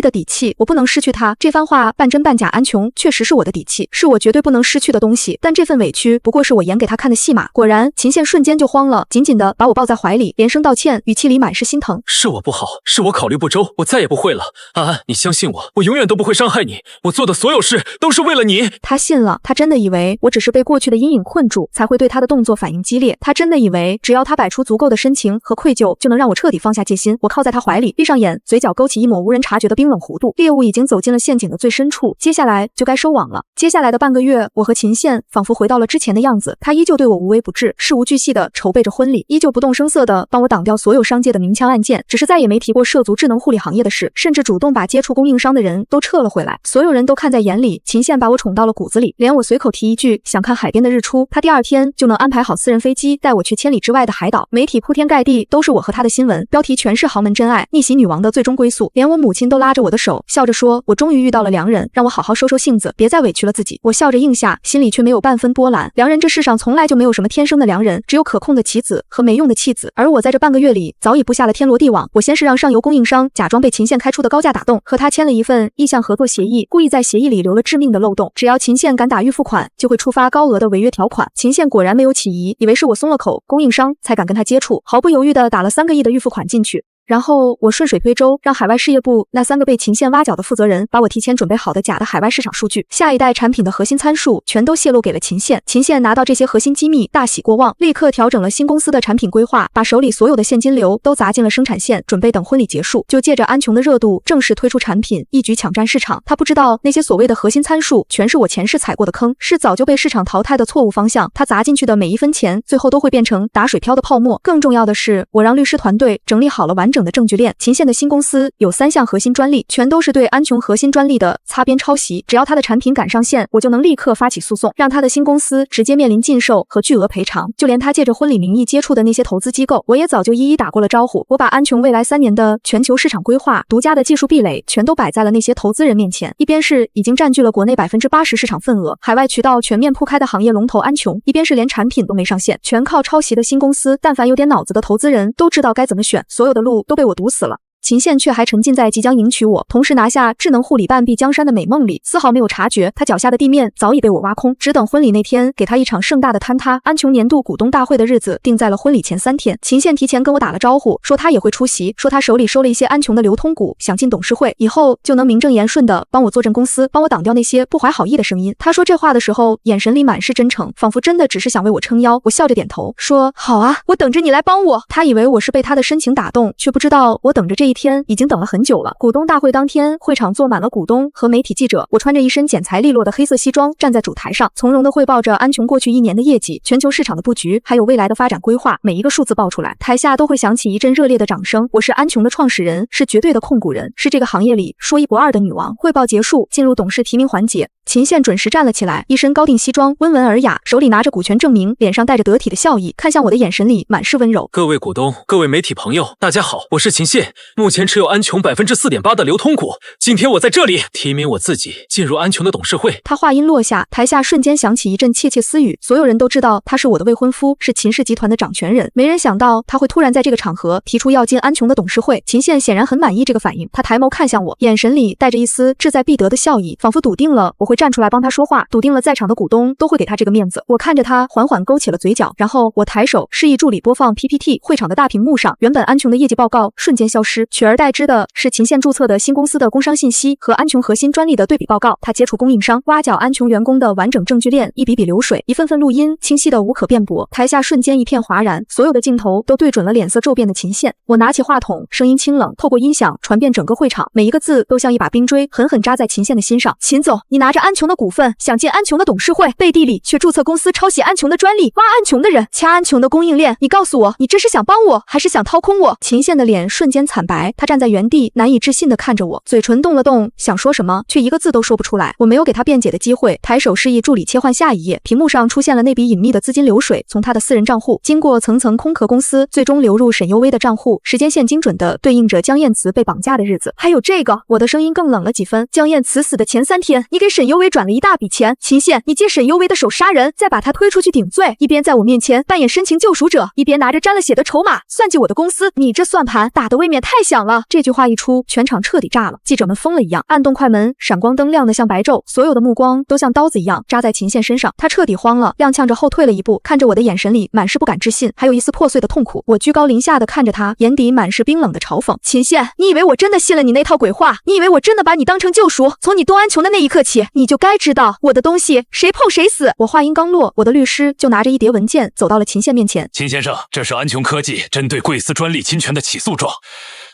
的底氣，我不能失去它。這番話半真半假，安瓊確實是我的底氣，是我絕對不能失去的東西，但這份委屈不過是我演給他看的戲碼。果然，秦縣瞬間就慌了，緊緊地把我抱在懷裡，連聲道歉，語氣裡滿是心疼。是我不好，是我考慮不周，我再也不會了。安安，你相信我，我永遠都不會傷害你，我做的所有事都是為了你。他信了，他真的以為我只是被過去的陰影困住，才會對他的動作反應激烈。他真的以為只要他擺出足夠的深情和愧疚，就能讓我徹底放下戒心。我靠在他懷裡，閉上眼，嘴角勾起一抹無人察覺的冰冷弧度。獵物已經走進了陷阱的最深處，接下來就該收網了。接下來的半個月，我和秦縣仿佛回到了之前的樣子，他依舊對我无微不至，事無巨細地籌備着婚禮，依舊不動聲色地幫我擋掉所有商界的明槍暗箭，只是再也沒提過涉足智能護理行業的事，甚至主動把接觸供應商的人都撤了回來。所有人都看在眼裡，秦縣把我寵到了骨子裡，連我隨口提一句想看海邊的日出，他第二天就能安排好私人飛機帶我去千里之外的海島。媒體鋪天蓋地都是我和他的新聞，標題全是豪门真愛，逆襲女王的最終歸宿，連我母親都拉着我的手，笑着說我終于遇到了良人，讓我好好收收性子，別再委屈了自己。我笑着應下，心裡卻沒有半分波瀾。良人這世上從來就沒有什麼天生的良人，只有可控的棋子和沒用的棄子，而我在這半個月裡早已布下了天羅地網。我先是讓上游供應商假裝被秦縣開出的高價打動，和他簽了一份意向合作協議，故意在協議裡留了致命的漏洞，只要秦縣敢打預付款，就會觸發高額的違約條款。秦縣果然沒有起疑，以為是我鬆了口，供應商才敢跟他接觸，毫不猶豫地打了3個億的預付款進去。然後我順水推舟，讓海外事業部那3個被秦縣挖角的負責人把我提前準備好的假的海外市场數據、下一代產品的核心參數全都洩露給了秦縣。秦縣拿到這些核心機密，大喜過望，立刻調整了新公司的產品規劃，把手裡所有的現金流都砸進了生產線，準備等婚禮結束，就借着安瓊的熱度正式推出產品，一舉搶佔市場。他不知道那些所謂的核心參數全是我前世踩過的坑，是早就被市場淘汰的錯誤方向。他砸進去的每一分錢，最後都會變成打水漂的泡沫。更重要的是，我讓律師團隊整理好了完整的證據鏈。秦縣的新公司有3項核心專利，全都是對安瓊核心專利的擦邊抄襲。只要他的產品趕上線，我就能立刻發起訴訟，讓他的新公司直接面臨禁售和巨額賠償。就連他借着婚禮名義接觸的那些投資機構，我也早就一一打過了招呼。我把安瓊未來3年的全球市場規劃、獨家的技術壁壘全都擺在了那些投資人面前。一邊是已經佔據了國內80%市場份額、海外渠道全面鋪開的行業龍頭安瓊，一邊是連產品都沒上線、全靠抄襲的新公司。但凡有點腦子的投資人都知道該怎麼選，所有的路都被我堵死了。秦縣卻還沉浸在即將迎娶我，同時拿下智能護理半壁江山的美夢裡，絲毫沒有察覺他腳下的地面早已被我挖空，只等婚禮那天給他一場盛大的坍塌。安瓊年度股東大會的日子定在了婚禮前3天，秦縣提前跟我打了招呼，說他也會出席，說他手裡收了一些安瓊的流通股，想進董事會，以後就能名正言順的幫我坐鎮公司，幫我擋掉那些不懷好意的聲音。他說這話的時候，眼神裡滿是真誠，仿佛真的只是想為我撐腰。我笑着點頭，說好啊，我等着你來幫我。他以為我是被他的深情打動，卻不知道我等着這一天已經等了很久了。股東大會當天，會場坐滿了股東和媒體記者，我穿着一身剪裁利落的黑色西裝，站在主台上，從容地匯報着安瓊過去1年的業績、全球市場的布局，還有未來的發展規劃。每一個數字報出來，台下都會響起一陣熱烈的掌聲。我是安瓊的創始人，是絕對的控股人，是這個行業裡說1不2的女王。匯報結束，進入董事提名環節。秦縣準時站了起來，一身高定西裝，溫文爾雅，手裡拿着股權證明，臉上帶着得體的笑意，看向我的眼神裡滿是溫柔。各位股東，各位媒體朋友，大家好，我是秦縣，目前持有安瓊4.8%的流通股。今天我在這裡提名我自己進入安瓊的董事會。他話音落下，台下瞬間響起一陣竊竊私語，所有人都知道他是我的未婚夫，是秦氏集團的掌權人。沒人想到他會突然在這個場合提出要進安瓊的董事會。秦縣顯然很滿意這個反應，他抬眸看向我，眼神裡帶着一絲志在必得的笑意，仿佛篤定了我會站出來幫他說話，篤定了在場的股東都會給他這個面子。我看着他緩緩勾起了嘴角，然後我抬手示意助理播放 PPT。會場的大屏幕上，原本安瓊的業績報告瞬間消失，取而代之的是秦縣註冊的新公司的工商信息和安瓊核心專利的對比報告。他接觸供應商、挖角安瓊員工的完整證據鏈一筆筆流水，一份份錄音清晰的無可辯駁。台下瞬間一片嘩然，所有的鏡頭都對準了臉色驟變的秦縣。我拿起話筒，聲音清冷，透過音響傳遍整個會場，每一個字都像一把冰錐，狠狠扎在秦縣的心上。秦總，你拿着安瓊的股份，想進安瓊的董事會，背地裡卻註冊公司抄襲安瓊的專利，挖安瓊的人，掐安瓊的供應鏈。你告訴我，你這是想幫我，還是想掏空我？秦縣的臉瞬間慘白。白。他站在原地，難以置信地看着我，嘴唇動了動，想說什麼，卻一個字都說不出來。我沒有給他辯解的機會，抬手示意助理切換下一頁。屏幕上出現了那筆隱秘的資金流水，從他的私人賬戶經過層層空殼公司，最終流入沈幽微的賬戶，時間線精準地對應着江燕慈被綁架的日子。還有這個，我的聲音更冷了幾分。江燕慈死的前3天，你給沈幽微轉了一大筆錢。秦县，你借沈幽微的手殺人，再把他推出去頂罪，一邊在我面前扮演深情救贖者，一邊拿着沾了血的籌碼算計我的公司。你這算盘打得未免太響了。這句話一出，全場徹底炸了，記者們瘋了一樣，按动快門，閃光燈亮得像白晝，所有的目光都像刀子一樣扎在秦县身上。他徹底慌了，踉蹌着后退了一步，看着我的眼神裡滿是不敢置信，還有一絲破碎的痛苦。我居高臨下的看着他，眼底滿是冰冷的嘲諷。秦县，你以為我真的信了你那套鬼話？你以為我真的把你當成救贖？從你动安瓊的那一刻起，你就該知道我的東西誰碰誰死。我話音剛落，我的律師就拿着一疊文件走到了秦县面前。秦先生，这是安琼科技针对贵司专利侵权的起诉状，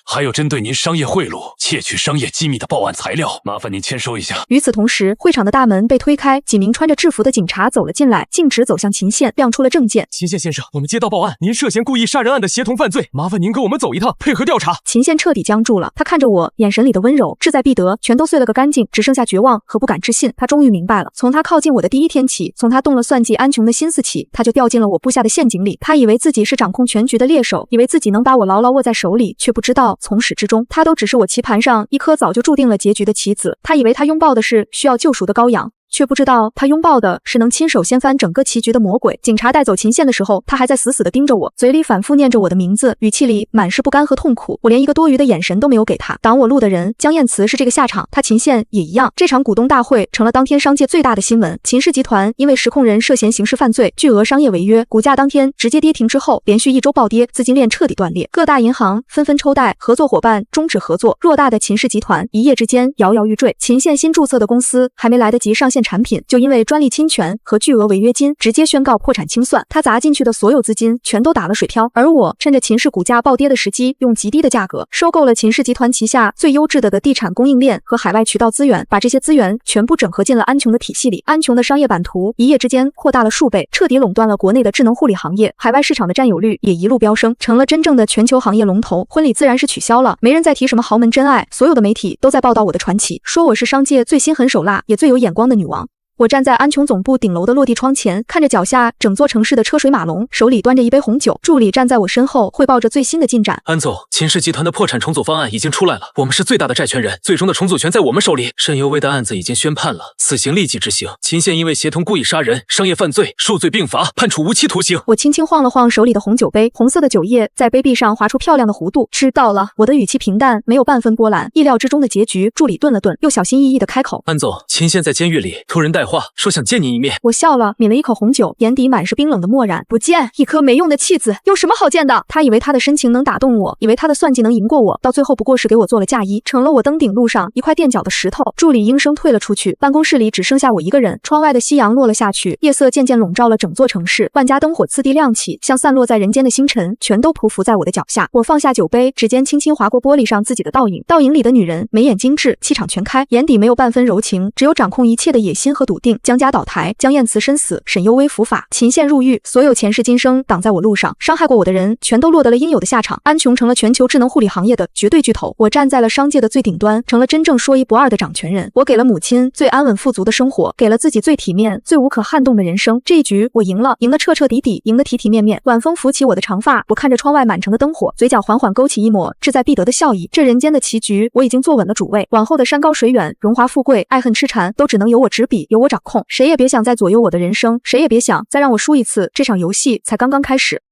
还有针对您商业贿赂、窃取商業机密的報案材料，麻煩您簽收一下。與此同時，會場的大門被推開，幾名穿着制服的警察走了進來，徑直走向秦縣，亮出了證件。秦縣先生，我們接到報案，您涉嫌故意殺人案的協同犯罪，麻煩您跟我們走一趟，配合調查。秦縣徹底僵住了，他看着我，眼神裡的溫柔、志在必得全都碎了個乾淨，只剩下絕望和不敢置信。他終於明白了，從他靠近我的第一天起，從他動了算計安瓊的心思起，他就掉進了我布下的陷阱裡。他以為自己是掌控全局的獵手，以為自己能把我牢牢握在手裡，卻不知道從始至終他都只是我棋盤上一顆早就注定了結局的棋子。他以為他擁抱的是需要救贖的羔羊，卻不知道他擁抱的是能親手掀翻整個棋局的魔鬼。警察帶走秦縣的時候，他還在死死地盯着我，嘴裡反覆念着我的名字，語氣裡滿是不甘和痛苦。我連一個多餘的眼神都沒有給他。擋我路的人，江燕慈是這個下場，他秦縣也一樣。這場股東大會成了當天商界最大的新聞。秦氏集團因為實控人涉嫌刑事犯罪，巨額商業違約，股價當天直接跌停之後，連續1周暴跌，資金鏈徹底斷裂，各大銀行紛紛抽貸，合作夥伴終止合作，偌大的秦氏集團一夜之間搖搖欲墜。秦縣新注冊的公司還沒來得及上線產品，就因為專利侵權和巨額違約金直接宣告破產清算。他砸進去的所有資金全都打了水漂，而我趁着秦氏股價暴跌的時機，用極低的價格收購了秦氏集团旗下最優質的地產供應鏈和海外渠道資源，把這些資源全部整合進了安瓊的體系裡。安瓊的商業版圖一夜之間擴大了數倍，徹底壟斷了國內的智能護理行業，海外市場的占有率也一路飆升，成了真正的全球行業龍頭。婚禮自然是取消了，沒人再提什麼豪門真愛，所有的媒體都在報道我的傳奇，說我是商界最心狠手辣也最有眼光的女王。我站在安瓊總部頂樓的落地窗前，看着腳下整座城市的車水馬龍，手裡端着一杯紅酒。助理站在我身後，匯報着最新的進展。安总，秦氏集团的破產重組方案已經出來了，我們是最大的債權人，最終的重組權在我們手裡。沈幽微的案子已經宣判了，死刑立即執行。秦縣因為協同故意殺人、商業犯罪，數罪並罰，判處無期徒刑。我輕輕晃了晃手裡的紅酒杯，紅色的酒液在杯壁上劃出漂亮的弧度。知道了，我的語氣平淡，沒有半分波瀾。意料之中的結局。助理頓了頓，又小心翼翼地開口：“安總，秦縣在監獄裡托人帶話，說想見你一面。”我笑了，抿了一口紅酒，眼底滿是冰冷的漠然。不見，一顆沒用的棄子，有什麼好見的？他以為他的深情能打動我，以為他的算計能贏過我，到最後不過是給我做了嫁衣，成了我登頂路上一塊墊腳的石頭。助理應聲退了出去，辦公室裡只剩下我一個人。窗外的夕陽落了下去，夜色漸漸籠罩了整座城市，萬家燈火次第亮起，像散落在人間的星辰，全都匍匐在我的腳下。我放下酒杯，指尖輕輕劃過玻璃上自己的倒影，倒影裡的女人眉眼精致，氣場全開，眼底沒有半分柔情，只有掌控一切的野心和篤定。江家倒台，江燕慈身死，沈幽微伏法，秦縣入獄，所有前世今生擋在我路上，傷害過我的人全都落得了應有的下場。安瓊成了全球智能護理行業的絕對巨頭，我站在了商界的最頂端，成了真正說一不二的掌權人。我給了母親最安穩富足的生活，給了自己最體面、最無可撼動的人生。這一局我贏了，贏得徹徹底底，贏得體體面面。晚風拂起我的長髮，我看着窗外滿城的燈火，嘴角緩緩勾起一抹志在必得的笑意。這人間的棋局，我已經坐穩了主位，往後的山高水遠、榮華富貴、愛恨痴纏，都只能由我執筆，由我掌控。誰也別想再左右我的人生，誰也別想再讓我輸一次，這場遊戲才剛剛開始。